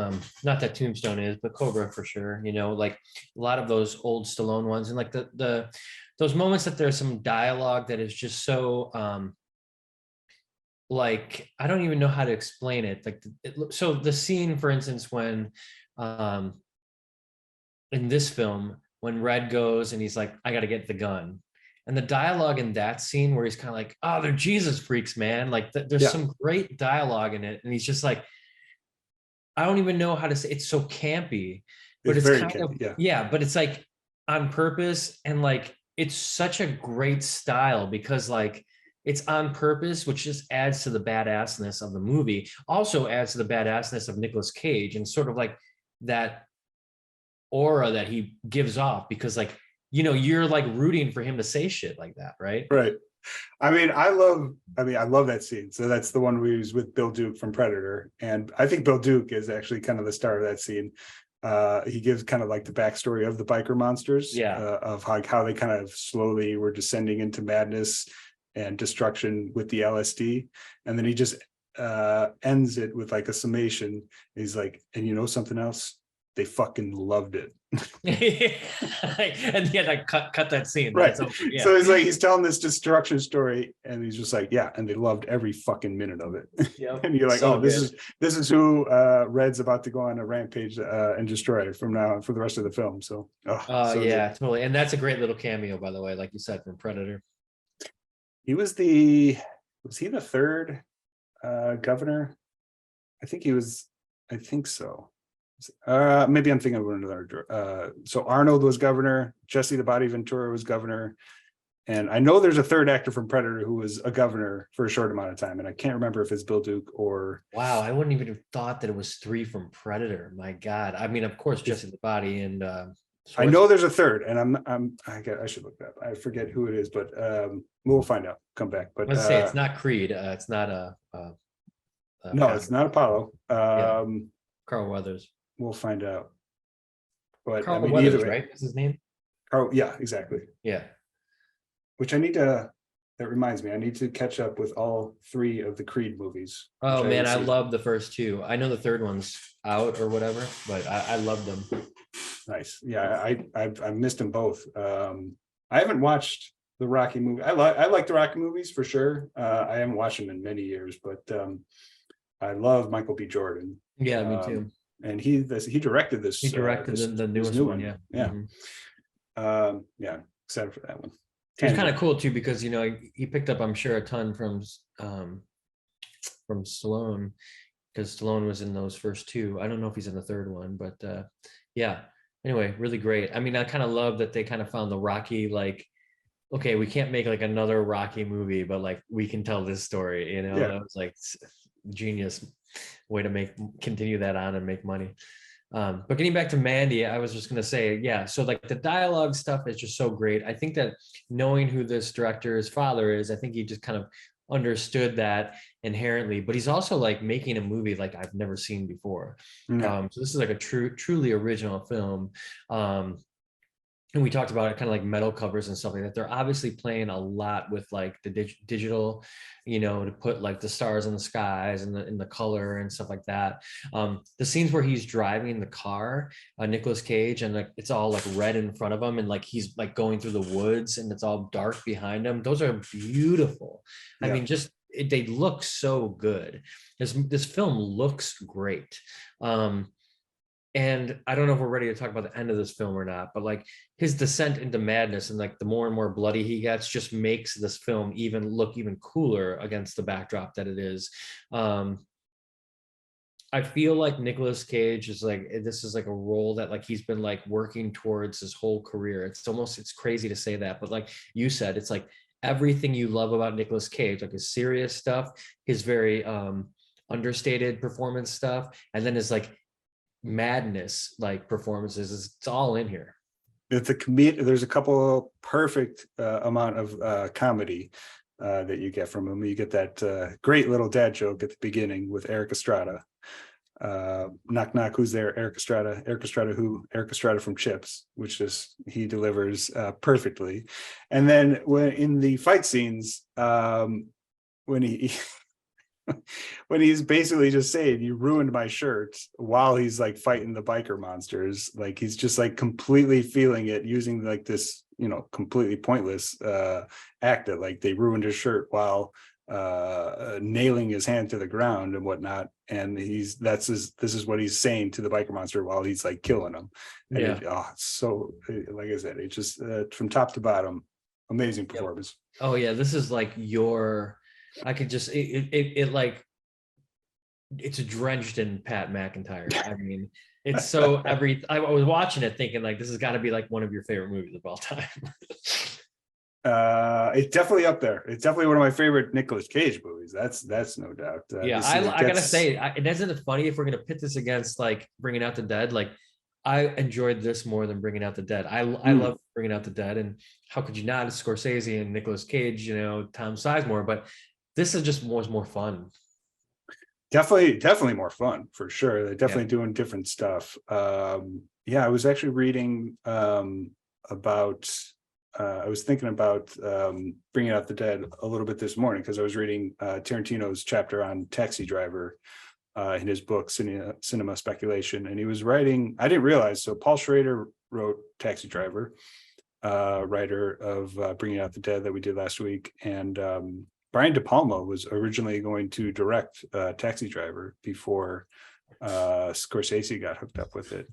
not that Tombstone is, but Cobra for sure, you know, like a lot of those old Stallone ones, and like the those moments that there's some dialogue that is just so like, I don't even know how to explain it. Like, so the scene, for instance, when in this film, when Red goes and he's like, I got to get the gun. And the dialogue in that scene where he's kind of like, oh, they're Jesus freaks, man. Like there's some great dialogue in it. And he's just like, I don't even know how to say, it's so campy, but it's kind campy, of, yeah, but it's like on purpose. And like, it's such a great style because like it's on purpose, which just adds to the badassness of the movie, also adds to the badassness of Nicolas Cage and sort of like that aura that he gives off, because like, you know, you're like rooting for him to say shit like that, right? Right. I mean, I love that scene. So that's the one where he was with Bill Duke from Predator. And I think Bill Duke is actually kind of the star of that scene. He gives kind of like the backstory of the biker monsters, of how they kind of slowly were descending into madness and destruction with the LSD. And then he just ends it with like a summation. He's like, and you know something else? They fucking loved it. And he had to cut that scene. Right. So he's like, he's telling this destruction story, and he's just like, yeah, and they loved every fucking minute of it. Yep. And you're like, so this is who Red's about to go on a rampage and destroy from now on for the rest of the film. So so yeah, good. Totally. And that's a great little cameo, by the way, like you said, from Predator. He was he the third governor? I think so. Maybe I'm thinking of another. So Arnold was governor, Jesse the Body Ventura was governor, and I know there's a third actor from Predator who was a governor for a short amount of time, and I can't remember if it's Bill Duke or. Wow, I wouldn't even have thought that it was 3 from Predator. My God, I mean, of course, Jesse the Body and. I know there's a third, and I should look that up. I forget who it is, but we'll find out. Come back, but let's say it's not Creed. It's not no, it's not Apollo. Carl Weathers. We'll find out. But Carl Weathers, right? Is his name? Carl, yeah, exactly. Yeah. Which that reminds me, I need to catch up with all 3 of the Creed movies. Oh man, I love the first 2. I know the third one's out or whatever, but I love them. Nice. Yeah, I missed them both. I haven't watched the Rocky movie. I like the Rocky movies for sure. I haven't watched them in many years, but I love Michael B. Jordan. Yeah, me too. And he directed this. He directed the newest one. Yeah. Yeah. Yeah. Excited for that one. It's kind of cool too, because you know he picked up, I'm sure, a ton from Stallone, because Stallone was in those first 2. I don't know if he's in the third one, but yeah. Anyway, really great. I mean, I kind of love that they kind of found the Rocky, like, okay, we can't make like another Rocky movie, but like we can tell this story. You know, that was like genius way to continue that on and make money. But getting back to Mandy, I was just gonna say, yeah. So like the dialogue stuff is just so great. I think that knowing who this director's father is, I think he just kind of understood that inherently. But he's also like making a movie like I've never seen before. No. So this is like a truly original film. Um, and we talked about it kind of like metal covers and stuff like that. They're obviously playing a lot with like the digital, to put like the stars in the skies and the color and stuff like that. The scenes where he's driving the car, Nicolas Cage, and like it's all like red in front of him, and like he's like going through the woods and it's all dark behind him. Those are beautiful. I mean, just they look so good. This film looks great. And I don't know if we're ready to talk about the end of this film or not, but like his descent into madness and like the more and more bloody he gets just makes this film look even cooler against the backdrop that it is. I feel like Nicolas Cage is like, this is like a role that like he's been like working towards his whole career. It's crazy to say that, but like you said, it's like everything you love about Nicolas Cage, like his serious stuff, his very understated performance stuff, and then his like madness like performances, it's all in here. It's there's a couple perfect amount of comedy that you get from him. You get that great little dad joke at the beginning with Eric Estrada. Knock knock, who's there? Eric Estrada. Eric Estrada who? Eric Estrada from Chips, which is he delivers perfectly. And then when in the fight scenes, when he when he's basically just saying you ruined my shirt while he's like fighting the biker monsters, like he's just like completely feeling it, using like this completely pointless act that like they ruined his shirt while nailing his hand to the ground and whatnot, and this is what he's saying to the biker monster while he's like killing him. And so like I said, it just from top to bottom, amazing performance. Oh yeah, this is like I could just it like it's drenched in Pat McIntyre. I mean, it's so I was watching it thinking like this has got to be like one of your favorite movies of all time. It's definitely up there. It's definitely one of my favorite Nicolas Cage movies. That's no doubt. I gotta say, it isn't funny if we're gonna pit this against like Bringing Out the Dead. Like I enjoyed this more than Bringing Out the Dead. I love Bringing Out the Dead, and how could you not? It's Scorsese and Nicolas Cage, Tom Sizemore, but this was more fun. Definitely more fun for sure. They're definitely doing different stuff. I was actually reading about. I was thinking about Bringing Out the Dead a little bit this morning because I was reading Tarantino's chapter on Taxi Driver in his book Cinema Speculation, and he was writing. I didn't realize. So Paul Schrader wrote Taxi Driver, writer of Bringing Out the Dead that we did last week, and Brian De Palma was originally going to direct Taxi Driver before Scorsese got hooked up with it.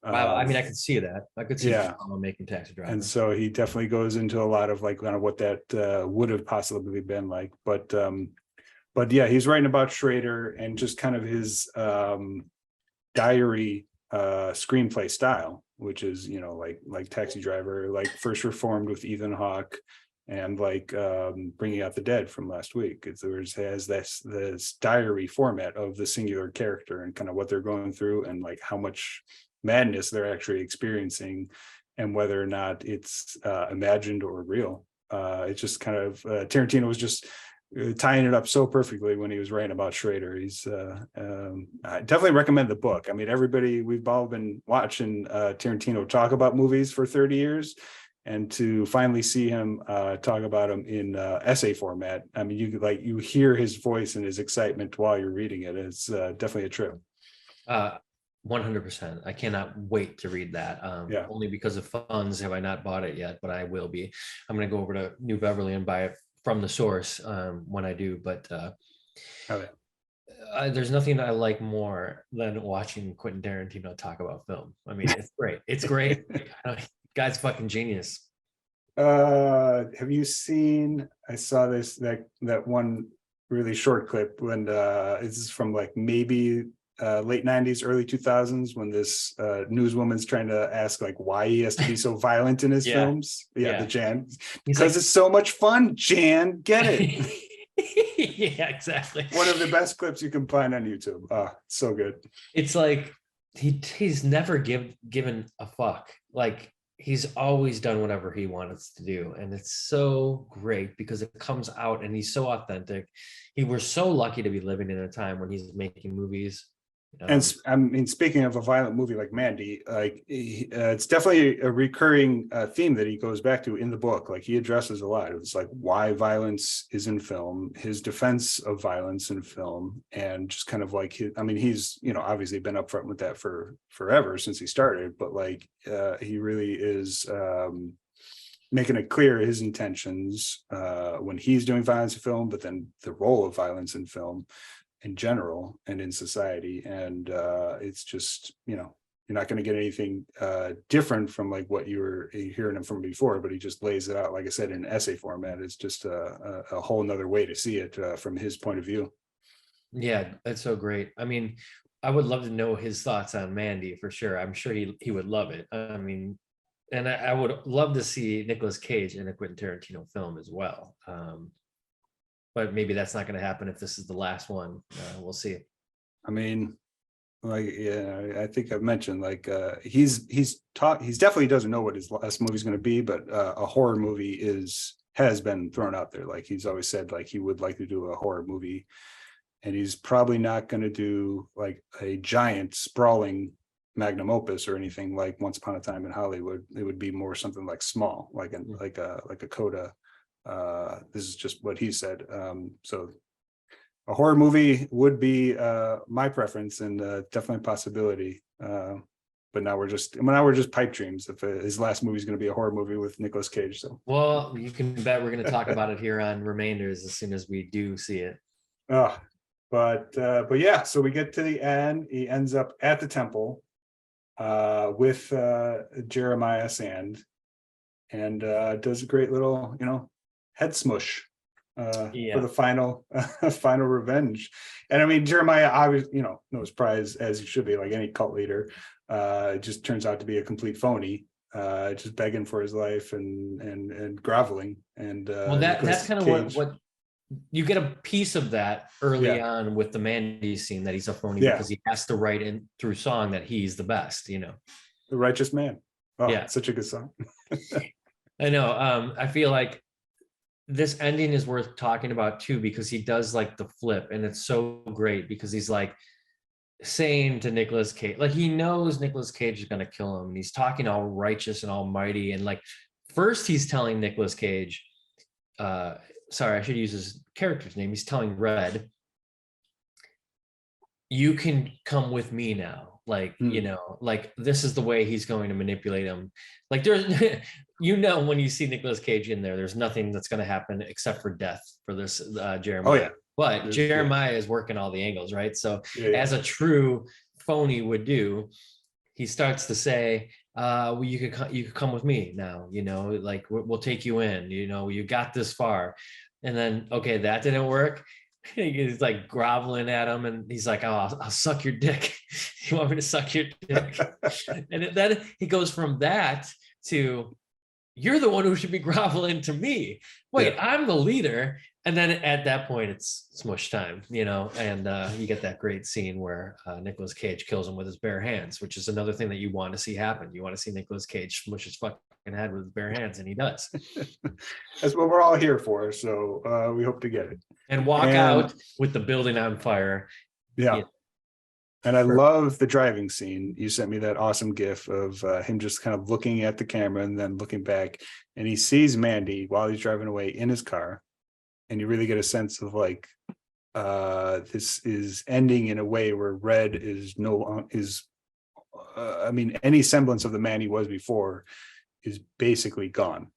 Wow, I mean, I could see that. I could see De Palma making Taxi Driver. And so he definitely goes into a lot of like kind of what that would have possibly been like. But yeah, he's writing about Schrader and just kind of his diary screenplay style, which is like Taxi Driver, like First Reformed with Ethan Hawke, and like Bringing Out the Dead from last week. It has this diary format of the singular character and kind of what they're going through and like how much madness they're actually experiencing and whether or not it's imagined or real. It's just kind of Tarantino was just tying it up so perfectly when he was writing about Schrader. I definitely recommend the book. I mean, we've all been watching Tarantino talk about movies for 30 years. And to finally see him talk about them in essay format, I mean, you hear his voice and his excitement while you're reading it. It's definitely a trip. 100%. I cannot wait to read that. Only because of funds have I not bought it yet, but I will be. I'm going to go over to New Beverly and buy it from the source when I do. But there's nothing that I like more than watching Quentin Tarantino talk about film. I mean, it's great. It's great. Guy's fucking genius. Have you seen? I saw that one really short clip when this is from like maybe late 90s, early 2000s, when this newswoman's trying to ask like why he has to be so violent in his films. The Jan, because it's so much fun. Jan, get it? Yeah, exactly. One of the best clips you can find on YouTube. So good. It's like he's never given a fuck. Like he's always done whatever he wants to do, and it's so great because it comes out, and he's so authentic. We're so lucky to be living in a time when he's making movies. And I mean, speaking of a violent movie like Mandy, like it's definitely a recurring theme that he goes back to in the book. Like he addresses a lot. It's like why violence is in film, his defense of violence in film, and just kind of like I mean, he's obviously been upfront with that for forever since he started, but like he really is making it clear his intentions when he's doing violence in film, but then the role of violence in film in general and in society. And it's just you're not going to get anything different from like what you were hearing him from before, but he just lays it out, like I said, in essay format. It's just a whole nother way to see it from his point of view. Yeah, that's so great. I mean, I would love to know his thoughts on Mandy for sure. I'm sure he would love it. I mean, and I would love to see Nicolas Cage in a Quentin Tarantino film as well. But maybe that's not going to happen if this is the last one. We'll see. I mean, like, yeah, I think I've mentioned like he's definitely doesn't know what his last movie is going to be, but a horror movie has been thrown out there. Like he's always said, like he would like to do a horror movie, and he's probably not going to do like a giant sprawling magnum opus or anything like Once Upon a Time in Hollywood. It would be more something like small, like a coda. This is just what he said. So a horror movie would be my preference, and definitely a possibility. But now we're just pipe dreams if his last movie is going to be a horror movie with Nicolas Cage. So, well, you can bet we're going to talk about it here on Remainders as soon as we do see it. But yeah, so we get to the end. He ends up at the temple with Jeremiah Sand, and does a great little head smush for the final revenge. And I mean, Jeremiah obviously knows prize, as he should be, like any cult leader. It just turns out to be a complete phony, just begging for his life and groveling. And well, that's kind of what you get a piece of that early on with the Mandy scene, that he's a phony because he has to write in through song that he's the best, the righteous man. Such a good song. I know. I feel like this ending is worth talking about too, because he does like the flip, and it's so great because he's like saying to Nicolas Cage, like he knows Nicolas Cage is going to kill him, and he's talking all righteous and almighty, and like first he's telling Nicolas Cage, sorry, I should use his character's name. He's telling Red, you can come with me now. Like, like this is the way he's going to manipulate him. Like there's, when you see Nicolas Cage in there's nothing that's going to happen except for death for this Jeremiah. Oh yeah. But Jeremiah is working all the angles, right? So as a true phony would do, he starts to say, well, you could come with me now, like we'll take you in, you got this far. And then, okay, that didn't work. He's like groveling at him, and he's like, oh, I'll suck your dick. You want me to suck your dick? And then he goes from that to, you're the one who should be groveling to me. Wait, I'm the leader. And then at that point, it's smush time, and you get that great scene where Nicolas Cage kills him with his bare hands, which is another thing that you want to see happen. You want to see Nicolas Cage smush his fucking head with his bare hands, and he does. That's what we're all here for. So we hope to get it. And walk out with the building on fire. Yeah. And I love the driving scene. You sent me that awesome gif of him just kind of looking at the camera and then looking back, and he sees Mandy while he's driving away in his car. And you really get a sense of like, this is ending in a way where Red is any semblance of the man he was before is basically gone.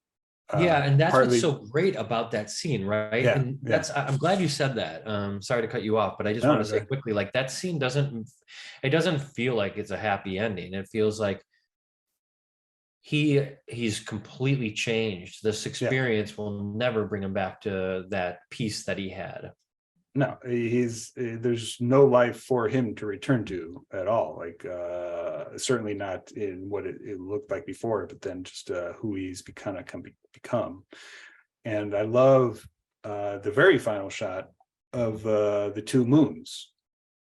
And that's what's so great about that scene, right? And I'm glad you said that. Sorry to cut you off, but I just want to say quickly, like that scene doesn't feel like it's a happy ending. It feels like he's completely changed. This experience will never bring him back to that peace that he had. No, there's no life for him to return to at all. Like certainly not in what it looked like before, but then just who he's become. And I love the very final shot of the two moons,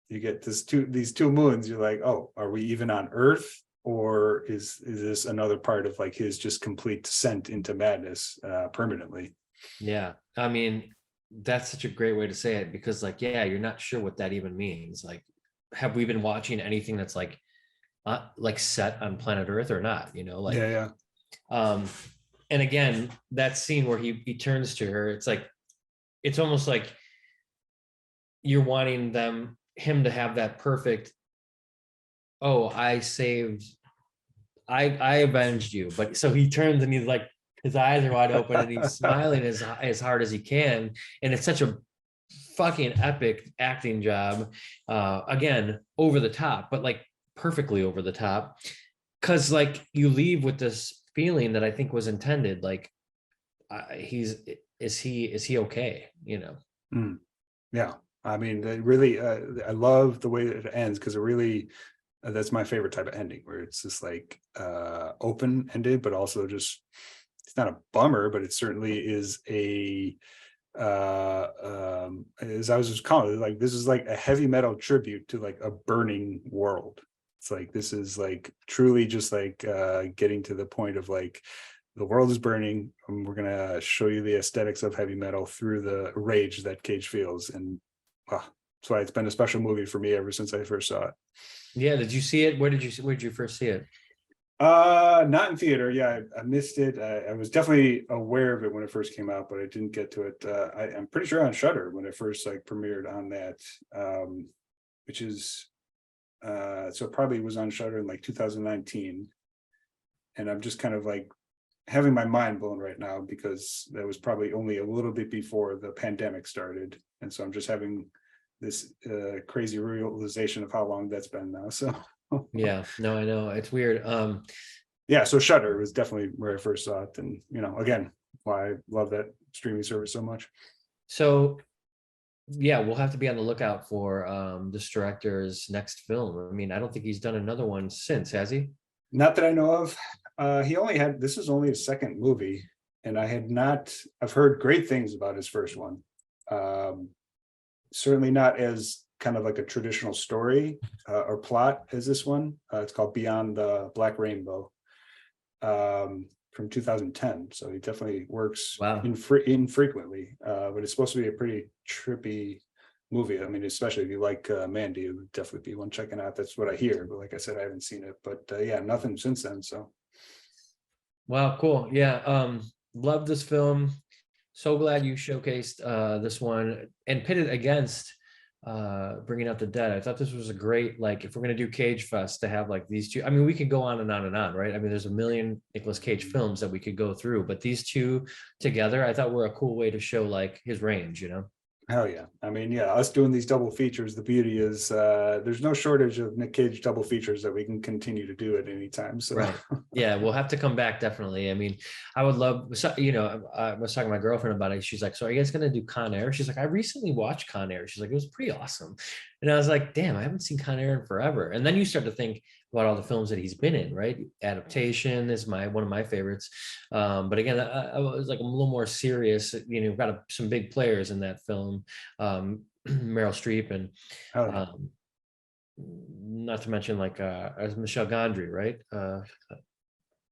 you get these two moons. You're like, oh, are we even on Earth, or is this another part of like his just complete descent into madness permanently? Yeah, I mean, that's such a great way to say it, because like, yeah, you're not sure what that even means. Like, have we been watching anything that's like set on planet Earth or not? You know, like, Yeah, um, and again, that scene where he turns to her, it's like, it's almost like you're wanting him to have that perfect, oh, I avenged you. But so he turns and he's like, his eyes are wide open and he's smiling as hard as he can. And it's such a fucking epic acting job. Again, over the top, but like perfectly over the top. Cause like you leave with this feeling that I think was intended. Like is he okay? You know? Mm. Yeah. I mean, they really, I love the way that it ends, because it really, that's my favorite type of ending, where it's just like open ended, but also just, it's not a bummer, but it certainly is as I was just calling it, like, this is like a heavy metal tribute to like a burning world. It's like, this is like truly just like getting to the point of like, the world is burning, and we're gonna show you the aesthetics of heavy metal through the rage that Cage feels. And that's why it's been a special movie for me ever since I first saw it. Yeah. Did you see it? Where did you first see it? Not in theater. Yeah, I missed it. I was definitely aware of it when it first came out, but I didn't get to it. I'm pretty sure on Shudder when it first like premiered on that, which is so it probably was on Shudder in like 2019. And I'm just kind of like having my mind blown right now, because that was probably only a little bit before the pandemic started. And so I'm just having this crazy realization of how long that's been now. So Yeah, no, I know it's weird. yeah, so Shudder was definitely where I first saw it. And, again, why I love that streaming service so much. So yeah, we'll have to be on the lookout for this director's next film. I mean, I don't think he's done another one since, has he? Not that I know of. This is only his second movie, and I've heard great things about his first one. Certainly not as kind of like a traditional story or plot as this one. It's called Beyond the Black Rainbow, from 2010. So he definitely works Wow. infrequently, but it's supposed to be a pretty trippy movie. I mean, especially if you like Mandy, it would definitely be one checking out. That's what I hear. But like I said, I haven't seen it. But yeah, nothing since then. So Wow, cool. Yeah, love this film. So glad you showcased this one and pitted against Bringing Out the Dead. I thought this was a great, like, if we're gonna do Cage Fest, to have like these two. I mean, we could go on and on and on, right? I mean, there's a million Nicolas Cage films that we could go through, but these two together, I thought were a cool way to show like his range, you know? hell yeah. I mean, yeah, us doing these double features, the beauty is there's no shortage of Nick Cage double features that we can continue to do at any time. So Right. Yeah, we'll have to come back definitely. I mean, I would love, I was talking to my girlfriend about it. She's like, "So are you guys gonna do Con Air?" She's like, "I recently watched Con Air." She's like, "It was pretty awesome." And I was like, "Damn, I haven't seen Con Air in forever." And then you start to think about all the films that he's been in, right? Adaptation is one of my favorites. But again, I was like, I'm a little more serious. We've got some big players in that film. Meryl Streep and hell yeah. not to mention like Michelle Gondry, right?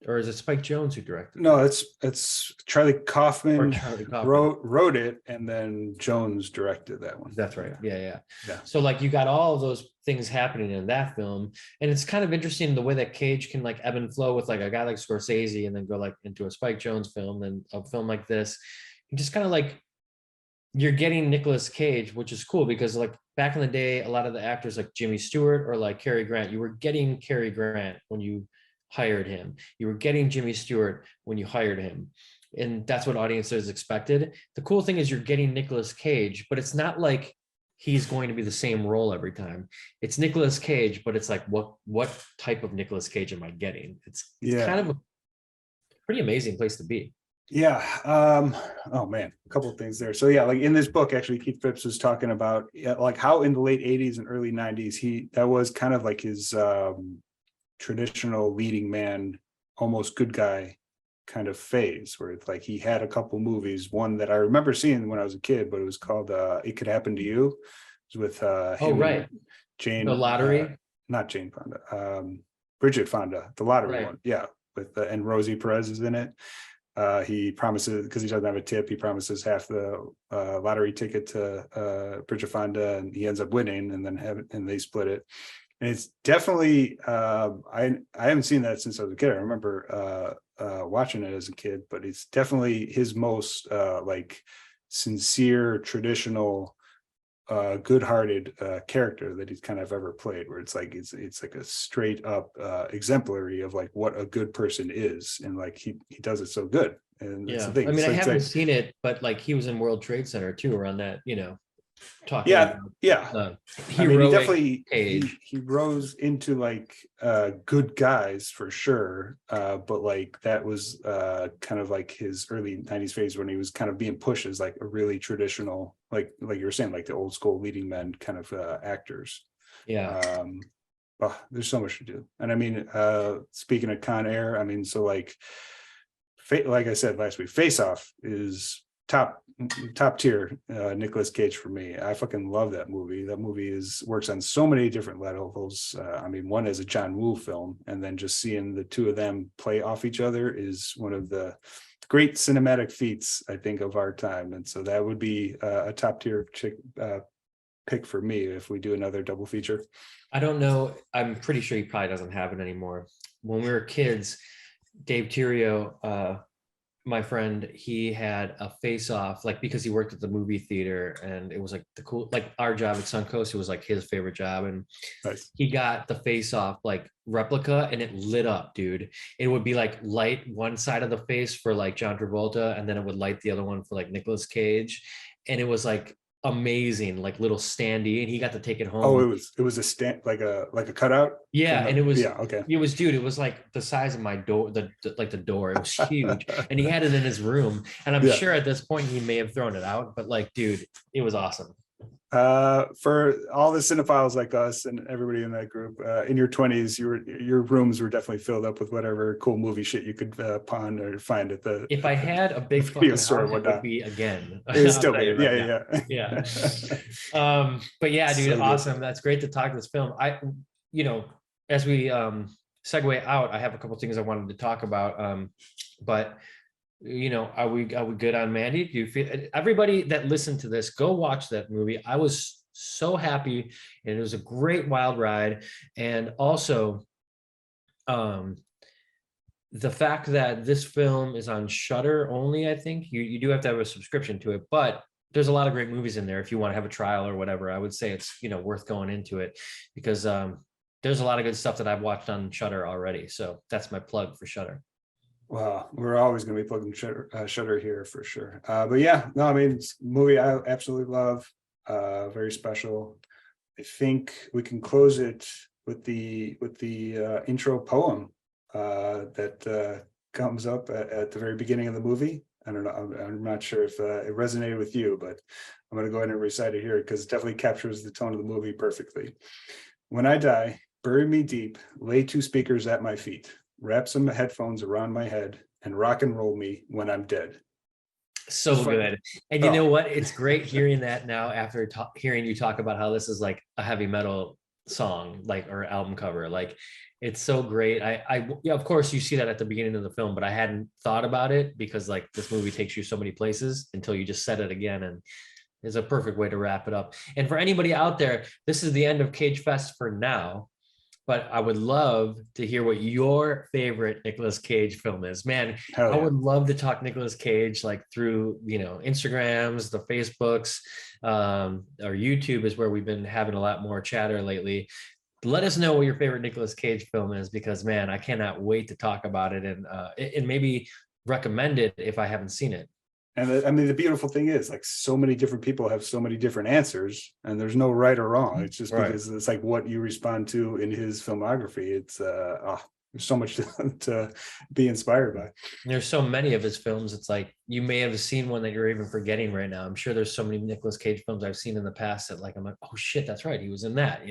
Or is it Spike Jones who directed No, it? it's Charlie Or Kaufman Charlie Kaufman? wrote it, and then Jones directed that one. That's right. Yeah, yeah. Yeah. So like you got all of those things happening in that film, and it's kind of interesting the way that Cage can like ebb and flow with like a guy like Scorsese, and then go like into a Spike Jones film, and a film like this. You just kind of like you're getting Nicolas Cage, which is cool because like back in the day, a lot of the actors like Jimmy Stewart or like Cary Grant, you were getting Cary Grant when you hired him. You were getting Jimmy Stewart when you hired him. And that's what audiences expected. The cool thing is you're getting Nicolas Cage, but it's not like he's going to be the same role every time. It's Nicolas Cage, but it's like what type of Nicolas Cage am I getting? It's kind Yeah. of a pretty amazing place to be. Yeah. Oh man, a couple of things there. So yeah, like in this book, actually, Keith Phipps was talking about like how in the late 80s and early 90s, that was kind of like his traditional leading man, almost good guy kind of phase, where it's like he had a couple movies. One that I remember seeing when I was a kid, but it was called It Could Happen to You. It was with Oh, him right. Jane, The Lottery. not Jane Fonda, Bridget Fonda, the lottery Right. one. Yeah, with and Rosie Perez is in it. He promises, because he doesn't have a tip, he promises half the lottery ticket to Bridget Fonda, and he ends up winning, and then they split it. And it's definitely I haven't seen that since I was a kid. I remember watching it as a kid, but it's definitely his most like sincere, traditional, good-hearted character that he's kind of ever played, where it's like a straight up exemplary of like what a good person is, and like he does it so good. And that's Yeah, the thing. I mean, So I it's haven't like, seen it, but like he was in World Trade Center too, around that, talking yeah, about yeah. the I mean, he heroic definitely Cage. he rose into like good guys for sure. But like that was kind of like his early 90s phase when he was kind of being pushed as like a really traditional, like you were saying, like the old school leading men kind of actors. Yeah. Oh, there's so much to do. And I mean, speaking of Con Air, I mean, so like like I said last week, Face Off is top tier Nicolas Cage for me. I fucking love that movie. That movie works on so many different levels. I mean, one is a John Woo film, and then just seeing the two of them play off each other is one of the great cinematic feats, I think, of our time. And so that would be a top tier pick for me if we do another double feature. I don't know. I'm pretty sure he probably doesn't have it anymore. When we were kids, Dave Tirio, my friend, he had a Face Off, like because he worked at the movie theater, and it was like the cool, like our job at Suncoast, it was like his favorite job, and Nice. he got the Face Off like replica, and it lit up, dude. It would be like light one side of the face for like John Travolta, and then it would light the other one for like Nicolas Cage, and it was like amazing, like little standee, and he got to take it Oh, home. it was a stand, like a cutout Yeah, from the, and it was, yeah, okay. dude, it was like the size of my door, like the door. It was huge, and he had it in his room. And I'm Yeah. sure at this point he may have thrown it out, but like, dude, it was awesome. For all the cinephiles like us and everybody in that group, in your 20s, your rooms were definitely filled up with whatever cool movie shit you could pawn or find at the If I had a big video fucking store or house, it would whatnot. be again. It was I'll still tell you be, right yeah, now. yeah. Yeah. But yeah, dude, So good. awesome. That's great to talk this film. As we segue out, I have a couple things I wanted to talk about. But are we good on Mandy? Do you feel, everybody that listened to this, go watch that movie? I was so happy, and it was a great wild ride. And also, the fact that this film is on Shudder only, I think you do have to have a subscription to it, but there's a lot of great movies in there. If you want to have a trial or whatever, I would say it's worth going into it, because there's a lot of good stuff that I've watched on Shudder already. So that's my plug for Shudder. Wow, we're always going to be plugging Shudder here for sure. But yeah, no, I mean, it's a movie I absolutely love. Very special. I think we can close it with the intro poem that comes up at the very beginning of the movie. I don't know. I'm not sure if it resonated with you, but I'm going to go ahead and recite it here because it definitely captures the tone of the movie perfectly. When I die, bury me deep, lay two speakers at my feet, wrap some headphones around my head, and rock and roll me when I'm dead. So good. And you know what? It's great hearing that now after hearing you talk about how this is like a heavy metal song, like, or album cover. Like, it's so great. Yeah, of course you see that at the beginning of the film, but I hadn't thought about it because like this movie takes you so many places until you just said it again, and is a perfect way to wrap it up. And for anybody out there, this is the end of Cage Fest for now. But I would love to hear what your favorite Nicolas Cage film is. Man, Hell yeah. I would love to talk Nicolas Cage like through, Instagrams, the Facebooks, or YouTube is where we've been having a lot more chatter lately. Let us know what your favorite Nicolas Cage film is, because man, I cannot wait to talk about it and maybe recommend it if I haven't seen it. And I mean, the beautiful thing is, like, so many different people have so many different answers, and there's no right or wrong. It's just Right. because it's like what you respond to in his filmography. It's there's so much to be inspired by. There's so many of his films. It's like you may have seen one that you're even forgetting right now. I'm sure there's so many Nicolas Cage films I've seen in the past that like I'm like, oh shit, that's right, he was in that.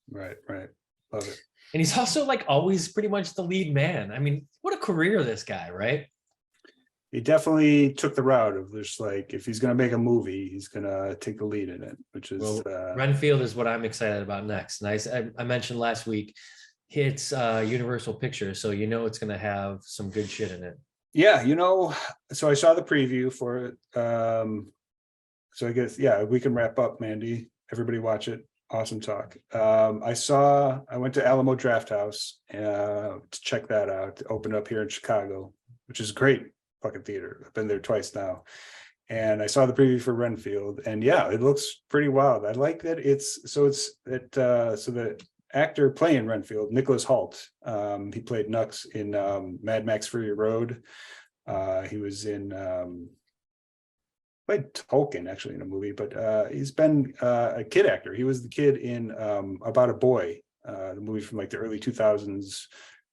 Right. Love it. And he's also like always pretty much the lead man. I mean, what a career this guy, right? he definitely took the route of just like, if he's going to make a movie, he's going to take the lead in it, which is Well, Renfield is what I'm excited about next. And I mentioned last week, it's Universal Pictures, so you know it's going to have some good shit in it. yeah, so I saw the preview for it. So I guess, yeah, we can wrap up, Mandy. Everybody watch it. Awesome talk. I went to Alamo Drafthouse to check that out. It opened up here in Chicago, which is great fucking theater. I've been there twice now. And I saw the preview for Renfield, and yeah, it looks pretty wild. I like that so the actor playing Renfield, Nicholas Hoult, he played Nux in Mad Max Fury Road. He was in played Tolkien actually in a movie, but he's been a kid actor. He was the kid in About a Boy, the movie from like the early 2000s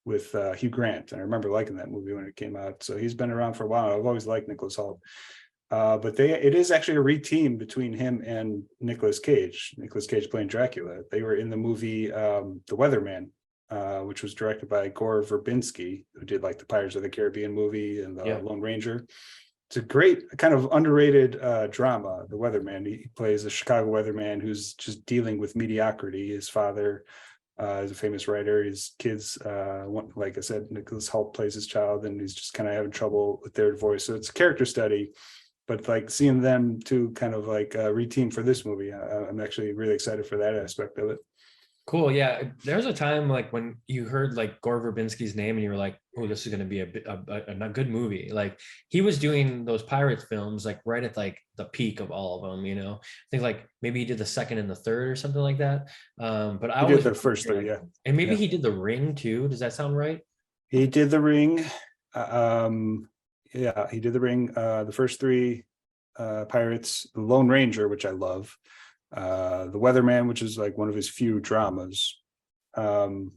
with Hugh Grant. And I remember liking that movie when it came out. So he's been around for a while. I've always liked Nicholas Hoult. But it is actually a re-team between him and Nicolas Cage. Nicolas Cage playing Dracula. They were in the movie The Weatherman, which was directed by Gore Verbinski, who did like the Pirates of the Caribbean movie and the Lone Ranger. It's a great kind of underrated drama. The Weatherman. He plays a Chicago weatherman who's just dealing with mediocrity. His father is a famous writer. His kids, like I said, Nicholas Hoult plays his child, and he's just kind of having trouble with their divorce. So it's a character study. But like seeing them to kind of like re-team for this movie, I'm actually really excited for that aspect of it. Cool. Yeah. There's a time like when you heard like Gore Verbinski's name and you were like, oh, this is going to be a good movie. Like he was doing those Pirates films like right at like the peak of all of them, I think like maybe he did the second and the third or something like that. But I did the first three, yeah. And maybe he did The Ring too. Does that sound right? He did The Ring. Yeah, he did The Ring. The first three Pirates, The Lone Ranger, which I love. The Weatherman, which is like one of his few dramas. The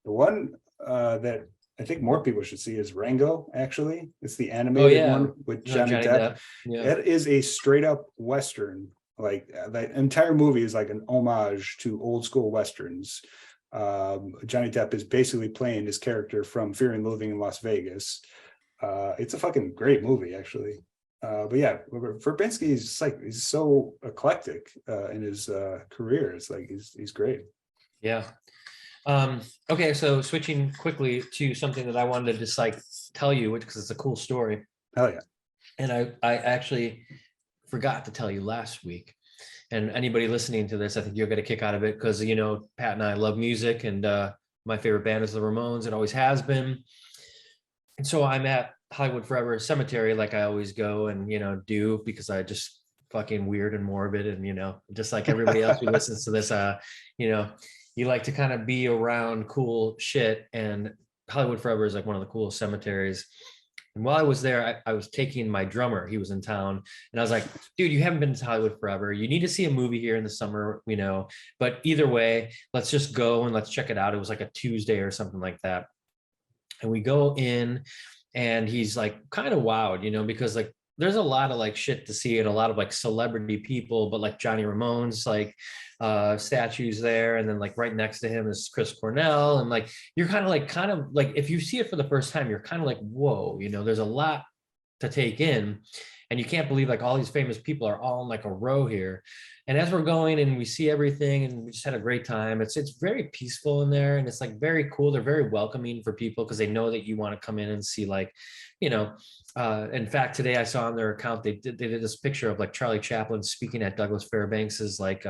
one that I think more people should see is Rango, actually. It's the animated one with Johnny Depp. Yeah. That is a straight up Western. Like that entire movie is like an homage to old school Westerns. Johnny Depp is basically playing his character from Fear and Loathing in Las Vegas. It's a fucking great movie, actually. But yeah, Verbinski is just like, he's so eclectic in his career. It's like he's great. Yeah. Okay, so switching quickly to something that I wanted to just like tell you, because it's a cool story. Hell yeah. And I actually forgot to tell you last week. And anybody listening to this, I think you'll get a kick out of it because Pat and I love music, and my favorite band is the Ramones. It always has been. And so I'm at Hollywood Forever Cemetery, like I always go and do, because I just fucking weird and morbid, and just like everybody else who listens to this, you like to kind of be around cool shit, and Hollywood Forever is like one of the coolest cemeteries. And while I was there, I was taking my drummer. He was in town, and I was like, dude, you haven't been to Hollywood Forever. You need to see a movie here in the summer, but either way, let's just go and let's check it out. It was like a Tuesday or something like that. And we go in, and he's like kind of wowed, because like there's a lot of like shit to see and a lot of like celebrity people, but like Johnny Ramone's like statues there, and then like right next to him is Chris Cornell, and like you're kind of like if you see it for the first time, you're kind of like, whoa, there's a lot to take in, and you can't believe like all these famous people are all in like a row here. And as we're going and we see everything, and we just had a great time. It's very peaceful in there, and it's like very cool. They're very welcoming for people because they know that you want to come in and see like, in fact, today I saw on their account they did this picture of like Charlie Chaplin speaking at Douglas Fairbanks's like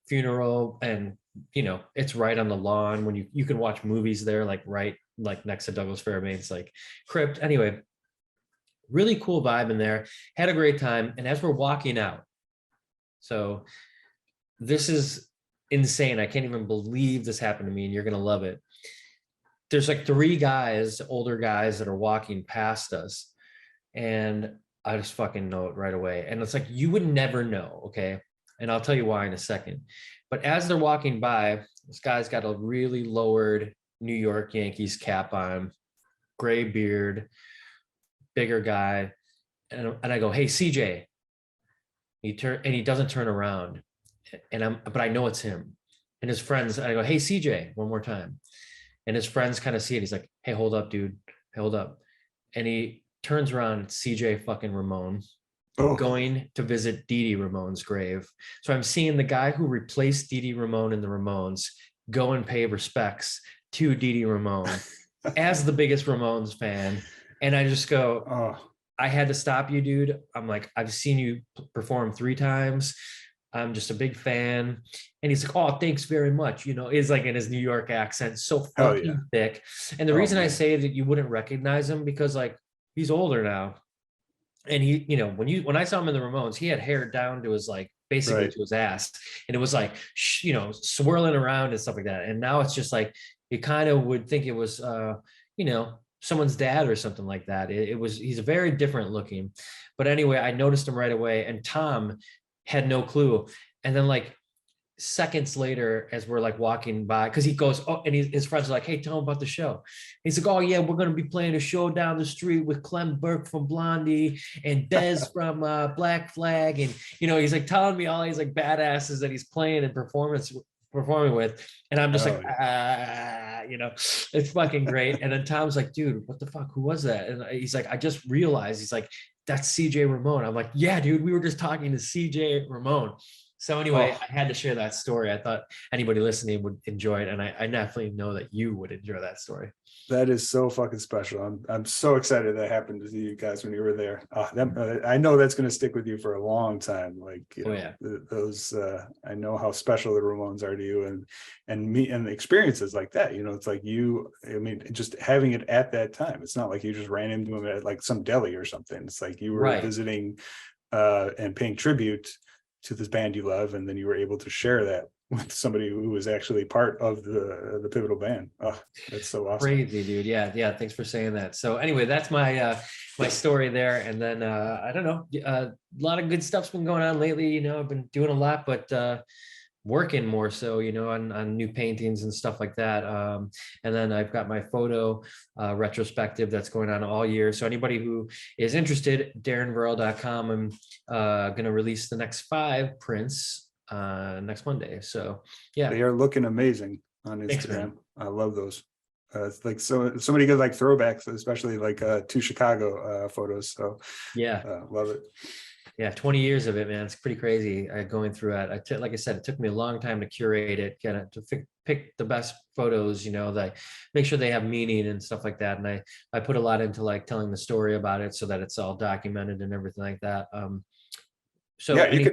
funeral, and it's right on the lawn when you can watch movies there, like right like next to Douglas Fairbanks like crypt. Anyway, really cool vibe in there. Had a great time, and as we're walking out, so this is insane. I can't even believe this happened to me, and you're gonna love it. There's like three guys, older guys, that are walking past us, and I just fucking know it right away. And it's like, you would never know, okay? And I'll tell you why in a second. But as they're walking by, this guy's got a really lowered New York Yankees cap on, gray beard, bigger guy. And I go, hey, CJ. He doesn't turn around. But I know it's him. And his friends, I go, hey, CJ, one more time. And his friends kind of see it. He's like, hey, hold up, dude. Hey, hold up. And he turns around, it's CJ fucking Ramone Oh, going to visit Dee Dee Ramone's grave. So I'm seeing the guy who replaced Dee Dee Ramone in the Ramones go and pay respects to Dee Dee Ramone as the biggest Ramones fan. And I just go, oh, I had to stop you, dude. I'm like, I've seen you perform 3 times. I'm just a big fan. And he's like, oh, thanks very much. You know, is like in his New York accent, so hell yeah. fucking thick. And the Oh, reason I man. say that you wouldn't recognize him because like he's older now. And he, you know, when I saw him in the Ramones, he had hair down to his like basically Right. to his ass. And it was like, you know, swirling around and stuff like that. And now it's just like you kind of would think it was you know, someone's dad or something like that. It was, he's very different looking. But anyway, I noticed him right away, and Tom had no clue. And then like seconds later, as we're like walking by, because he goes, oh, and his friends are like, hey, tell him about the show. He's like, oh yeah, we're gonna be playing a show down the street with Clem Burke from Blondie and Dez from Black Flag, and you know, he's like telling me all these like badasses that he's playing and performing with, and I'm just Oh, like, yeah. you know, it's fucking great. And then Tom's like, dude, what the fuck, who was that? And he's like, I just realized. He's like, that's CJ Ramone. I'm like, yeah, dude, we were just talking to CJ Ramone. So anyway, Oh, I had to share that story. I thought anybody listening would enjoy it, and I definitely know that you would enjoy that story. that is so fucking special. I'm so excited that happened to you guys when you were there. I know that's going to stick with you for a long time. Like, you know, Yeah, those I know how special the Ramones are to you, and me, and the experiences like that. You know, it's like I mean, just having it at that time. It's not like you just ran into them at like some deli or something. It's like you were right. visiting and paying tribute to this band you love, and then you were able to share that with somebody who was actually part of the pivotal band. Oh, that's so awesome. Crazy, dude. Yeah, yeah. Thanks for saying that. So anyway, that's my my story there. And then I don't know, a lot of good stuff's been going on lately. You know, I've been doing a lot, but working more so, you know, on new paintings and stuff like that. And then I've got my photo retrospective that's going on all year. So anybody who is interested, darrenverl.com. I'm going to release the next 5 prints next Monday. So yeah. They are looking amazing on Thanks, Instagram. man. I love those. It's like so many good like throwbacks, especially like to Chicago photos. So Yeah. love it. Yeah, 20 years of it, man. It's pretty crazy going through it. Like I said, it took me a long time to curate it, kind of to pick the best photos, you know, that make sure they have meaning and stuff like that. And I put a lot into like telling the story about it so that it's all documented and everything like that. So Yeah, you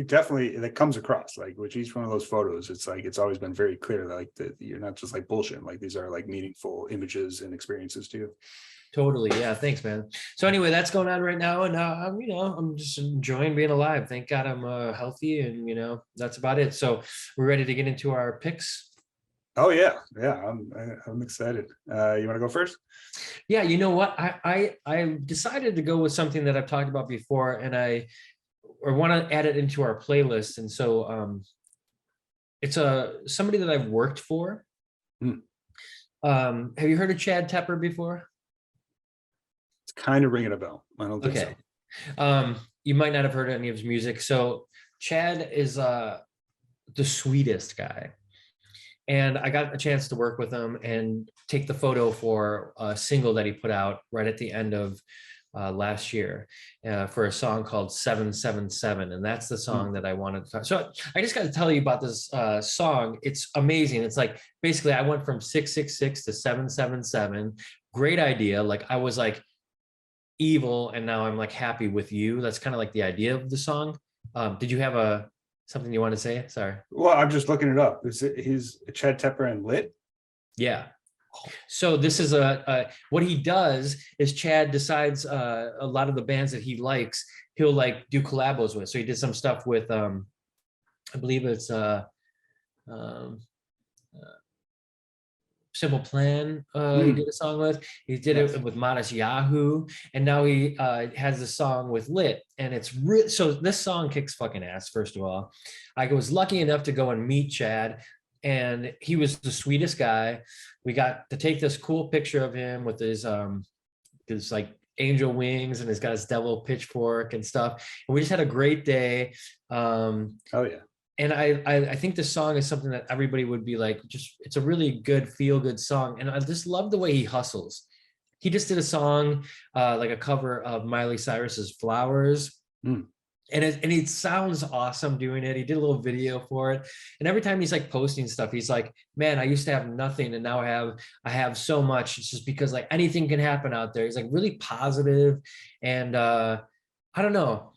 definitely that comes across like with each one of those photos. It's like it's always been very clear that like that you're not just like bullshit. Like these are like meaningful images and experiences too. totally. Yeah. Thanks, man. So anyway, that's going on right now. And I'm, you know, I'm just enjoying being alive. Thank God I'm healthy, and, you know, that's about it. So we're ready to get into our picks. Oh yeah, I'm excited. You want to go first? Yeah. You know what? I decided to go with something that I've talked about before, and I want to add it into our playlist. And so it's somebody that I've worked for. Hmm. Have you heard of Chad Tepper before? It's kind of ringing a bell. I don't think Okay. so. You might not have heard any of his music. So Chad is the sweetest guy. And I got a chance to work with him and take the photo for a single that he put out right at the end of last year for a song called 777. And that's the song that I wanted to talk. So I just got to tell you about this song. It's amazing. It's like, basically I went from 666 to 777. Great idea. Like I was like evil, and now I'm like happy with you. That's kind of like the idea of the song. Did you have something you want to say? Sorry. Well, I'm just looking it up. He's Chad Tepper and Lit? Yeah. So this is what he does is Chad decides a lot of the bands that he likes, he'll like do collabos with. So he did some stuff with I believe it's um, Simple Plan. He did a song with. He did it with Modest Yahoo, and now he has a song with Lit, and it's so this song kicks fucking ass. First of all, I was lucky enough to go and meet Chad, and he was the sweetest guy. We got to take this cool picture of him with his like angel wings, and he's got his devil pitchfork and stuff. And we just had a great day. Oh yeah. And I think this song is something that everybody would be like, just, it's a really good feel good song. And I just love the way he hustles. he just did a song, like a cover of Miley Cyrus's Flowers. Mm. And it sounds awesome doing it. He did a little video for it. And every time he's like posting stuff, he's like, man, I used to have nothing and now I have so much. It's just because like anything can happen out there. He's like really positive. And I don't know.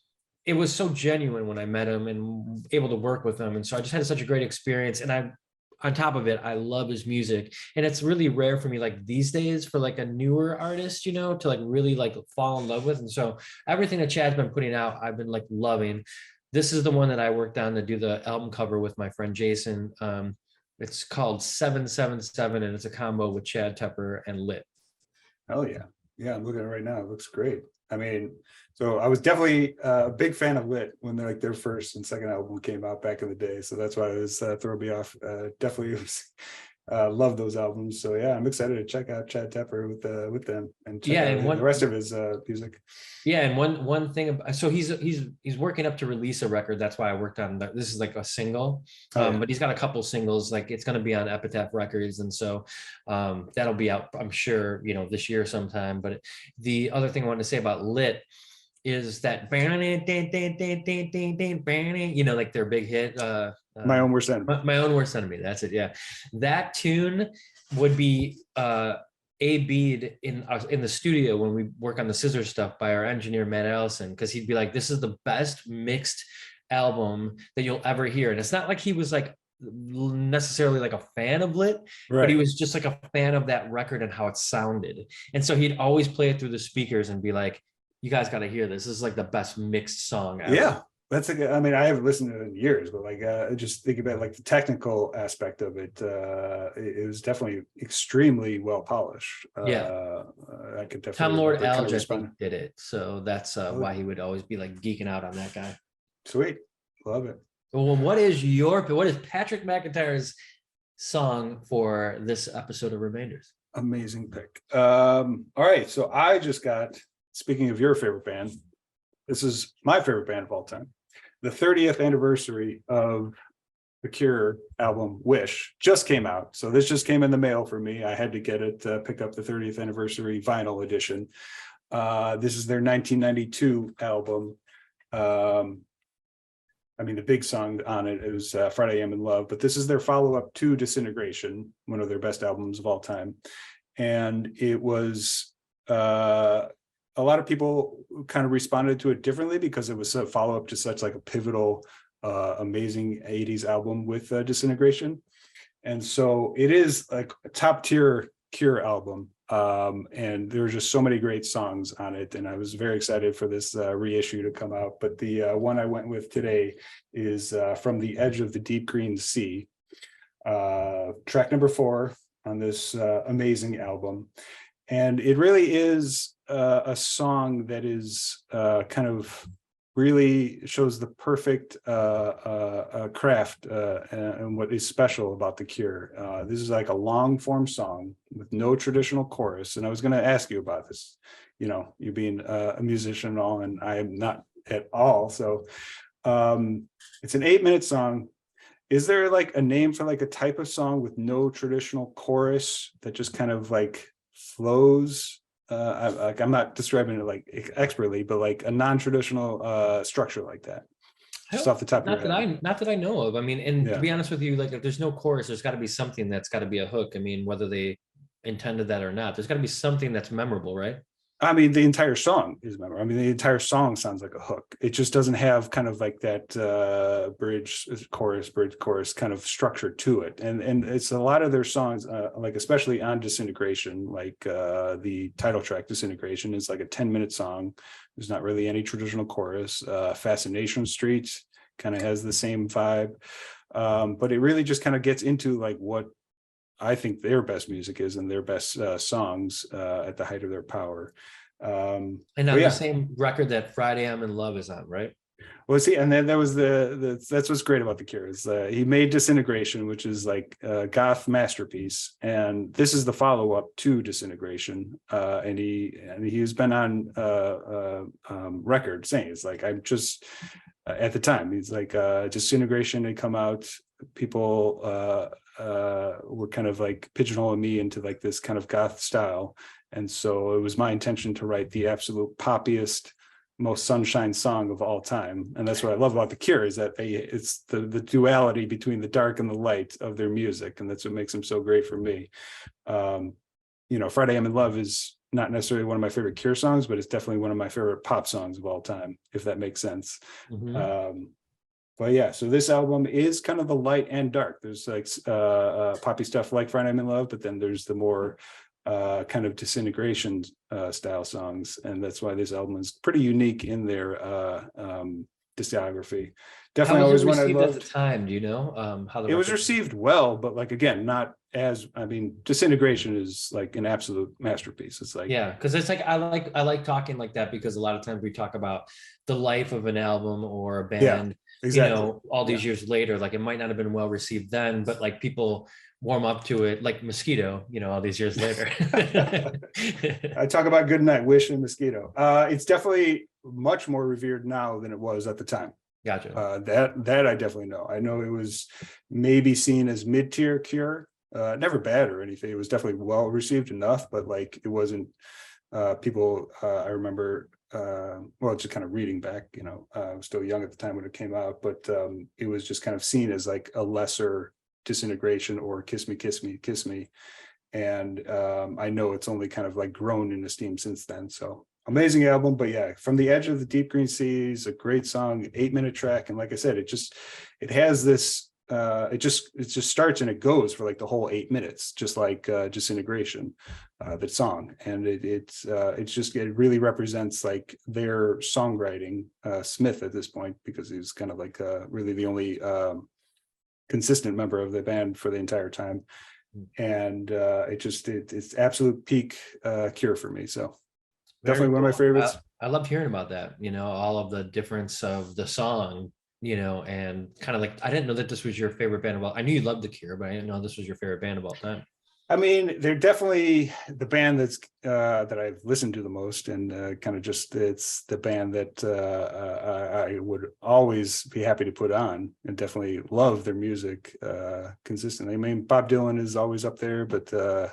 It was so genuine when I met him and able to work with him. And so I just had such a great experience. And on top of it, I love his music. And it's really rare for me, like these days, for like a newer artist, you know, to like really like fall in love with. And so everything that Chad's been putting out, I've been like loving. This is the one that I worked on to do the album cover with my friend Jason. It's called 777, and it's a combo with Chad Tepper and Lit. Oh yeah. Yeah, I'm looking at it right now. It looks great. I mean, so I was definitely a big fan of Lit when they're like their first and second album came out back in the day. So that's why it was throwing me off. Definitely love those albums. So yeah, I'm excited to check out Chad Tepper with them and check out the rest of his music. Yeah, and one thing, so he's working up to release a record. That's why I worked on this is like a single, but he's got a couple singles. Like it's going to be on Epitaph Records, and so that'll be out, I'm sure, you know, this year sometime. But the other thing I wanted to say about Lit is that you know, like their big hit, My Own Worst Enemy. My Own Worst Enemy. That's it. Yeah, that tune would be A-B'd in the studio when we work on the scissor stuff by our engineer Matt Allison, because he'd be like, this is the best mixed album that you'll ever hear. And it's not like he was like necessarily like a fan of Lit, Right. but he was just like a fan of that record and how it sounded. And so he'd always play it through the speakers and be like, you guys got to hear this. This is like the best mixed song ever. Yeah. That's a good, I mean, I haven't listened to it in years, but like just think about like the technical aspect of it. It was definitely extremely well polished. Yeah. I could definitely Tom Lord kind of Alge, I respond. think, did it. So that's why he would always be like geeking out on that guy. Sweet. Love it. Well, what is Patrick McIntyre's song for this episode of Remainders? Amazing pick. All right. So I just got, speaking of your favorite band, this is my favorite band of all time. The 30th anniversary of the Cure album Wish just came out. So this just came in the mail for me. I had to get it, pick up the 30th anniversary vinyl edition. This is their 1992 album. I mean, the big song on it is Friday I Am in Love, but this is their follow-up to Disintegration, one of their best albums of all time. And it was a lot of people kind of responded to it differently because it was a follow-up to such like a pivotal, amazing 80s album with Disintegration. And so it is like a top tier Cure album. And there were just so many great songs on it. And I was very excited for this reissue to come out. But the one I went with today is From the Edge of the Deep Green Sea, track number 4 on this amazing album. And it really is a song that is kind of really shows the perfect craft and what is special about the Cure. This is like a long form song with no traditional chorus. And I was going to ask you about this, you know, you being a musician and all, and I am not at all. So it's an 8-minute song. Is there like a name for like a type of song with no traditional chorus that just kind of like flows? I'm not describing it like expertly, but like a non-traditional structure like that. Just off the top of your head. Not that I know of. I mean, and to be honest with you, like if there's no chorus, there's got to be something that's got to be a hook. I mean, whether they intended that or not, there's got to be something that's memorable, right? I mean, the entire song is memorable. I mean, the entire song sounds like a hook. It just doesn't have kind of like that bridge, chorus kind of structure to it. And it's a lot of their songs, like especially on Disintegration, like the title track Disintegration is like a 10-minute song. There's not really any traditional chorus. Fascination Street kind of has the same vibe. But it really just kind of gets into like what I think their best music is and their best songs at the height of their power. And on the same record that Friday I'm in Love is on, right? Well, see, and then that was that's what's great about the Cure is he made Disintegration, which is like a goth masterpiece, and this is the follow-up to Disintegration. And he's been on record saying it's like I'm just at the time he's like Disintegration had come out, people were kind of like pigeonholing me into like this kind of goth style, And so it was my intention to write the absolute poppiest, most sunshine song of all time. And that's what I love about The Cure, is that it's the duality between the dark and the light of their music. And that's what makes them so great for me. Friday I'm in Love is not necessarily one of my favorite Cure songs, but it's definitely one of my favorite pop songs of all time, if that makes sense. But yeah, so this album is kind of the light and dark. There's like poppy stuff like Friday I'm in Love, but then there's the more kind of disintegration style songs, and that's why this album is pretty unique in their discography. Definitely always one I loved at the time. Do you know how it was received? Well, but like again, not as, I mean, Disintegration is like an absolute masterpiece. It's like, yeah, because it's like I like talking like that, because a lot of times we talk about the life of an album or a band, exactly. All these years later, like it might not have been well received then, but like people warm up to it, like Mosquito, all these years later. I talk about Goodnight, Wish, and Mosquito. It's definitely much more revered now than it was at the time. Gotcha. That I definitely know. I know it was maybe seen as mid-tier Cure, never bad or anything. It was definitely well received enough, but like it wasn't people. I remember, just kind of reading back. I was still young at the time when it came out, but it was just kind of seen as like a lesser Disintegration or Kiss Me, Kiss Me, Kiss Me. And I know it's only kind of like grown in esteem since then. So amazing album. But yeah, From the Edge of the Deep Green Seas, a great song, 8-minute track. And like I said, it has this, it just starts and it goes for like the whole 8 minutes, just like Disintegration, the song. And it really represents like their songwriting, Smith at this point, because he's kind of like really the only consistent member of the band for the entire time. And it's absolute peak Cure for me. So definitely one of my favorites. I loved hearing about that, all of the difference of the song, and kind of like, I didn't know that this was your favorite band of all. I knew you loved The Cure, but I didn't know this was your favorite band of all time. I mean, they're definitely the band that's that I've listened to the most, and kind of just it's the band that I would always be happy to put on, and definitely love their music consistently. I mean, Bob Dylan is always up there, but The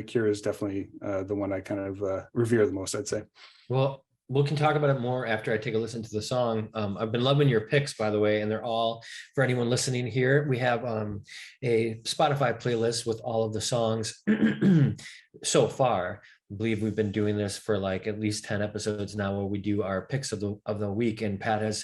Cure is definitely the one I kind of revere the most, I'd say. Well, we can talk about it more after I take a listen to the song. I've been loving your picks, by the way, and they're all, for anyone listening here, we have a Spotify playlist with all of the songs so far. I believe we've been doing this for like at least 10 episodes now, where we do our picks of the week, and Pat has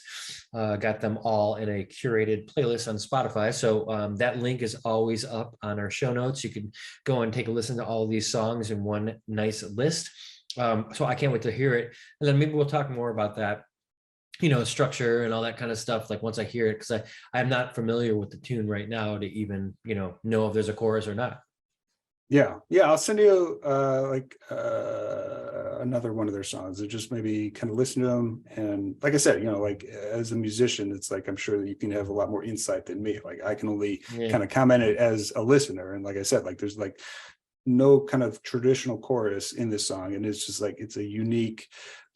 got them all in a curated playlist on Spotify. So that link is always up on our show notes. You can go and take a listen to all of these songs in one nice list. So I can't wait to hear it. And then maybe we'll talk more about that, structure and all that kind of stuff, like once I hear it, because I'm not familiar with the tune right now to even, know if there's a chorus or not. Yeah. I'll send you another one of their songs, and just maybe kind of listen to them. And like I said, like as a musician, it's like I'm sure that you can have a lot more insight than me. Like I can only kind of comment it as a listener. And like I said, like there's like no kind of traditional chorus in this song, and it's just like it's a unique.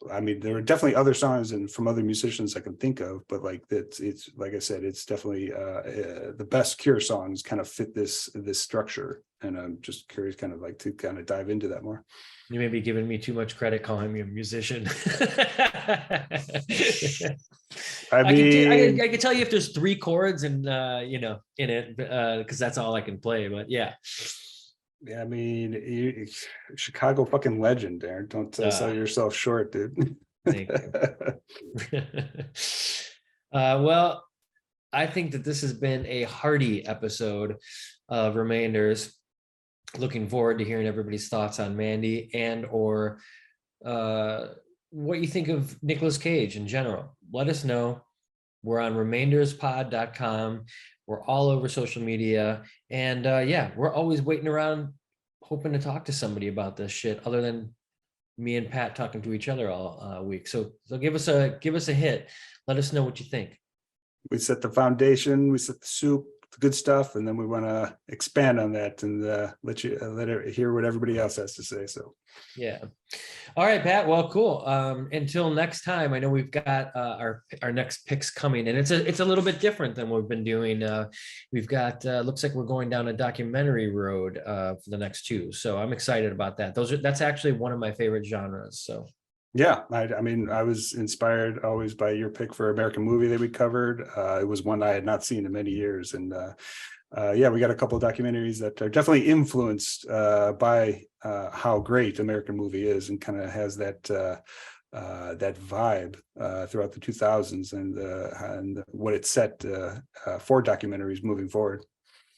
I mean, there are definitely other songs and from other musicians I can think of, but like it's like I said, it's definitely the best Cure songs kind of fit this structure, and I'm just curious, kind of like to kind of dive into that more. You may be giving me too much credit calling me a musician. I can tell you if there's 3 chords and in it, because that's all I can play. But yeah. Yeah, I mean, Chicago fucking legend, Darren. Don't sell yourself short, dude. Thank you. Well, I think that this has been a hearty episode of Remainders. Looking forward to hearing everybody's thoughts on Mandy and or what you think of Nicolas Cage in general. Let us know. We're on remainderspod.com. We're all over social media. And we're always waiting around, hoping to talk to somebody about this shit, other than me and Pat talking to each other all week. So give us a hit. Let us know what you think. We set the foundation. We set the soup, the good stuff, and then we want to expand on that and hear what everybody else has to say. So Yeah. All right, Pat. Well, cool. Until next time, I know we've got our next picks coming, and it's a little bit different than what we've been doing. We've got looks like we're going down a documentary road for the next two, so I'm excited about that. That's actually one of my favorite genres. So yeah, I mean, I was inspired always by your pick for American movie that we covered. It was one I had not seen in many years, and yeah, we got a couple of documentaries that are definitely influenced by how great American movie is, and kind of has that that vibe throughout the 2000s, and what it set for documentaries moving forward.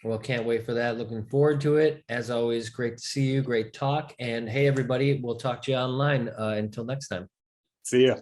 well, can't wait for that. Looking forward to it. As always, great to see you. Great talk. And hey, everybody, we'll talk to you online. Until next time. See ya.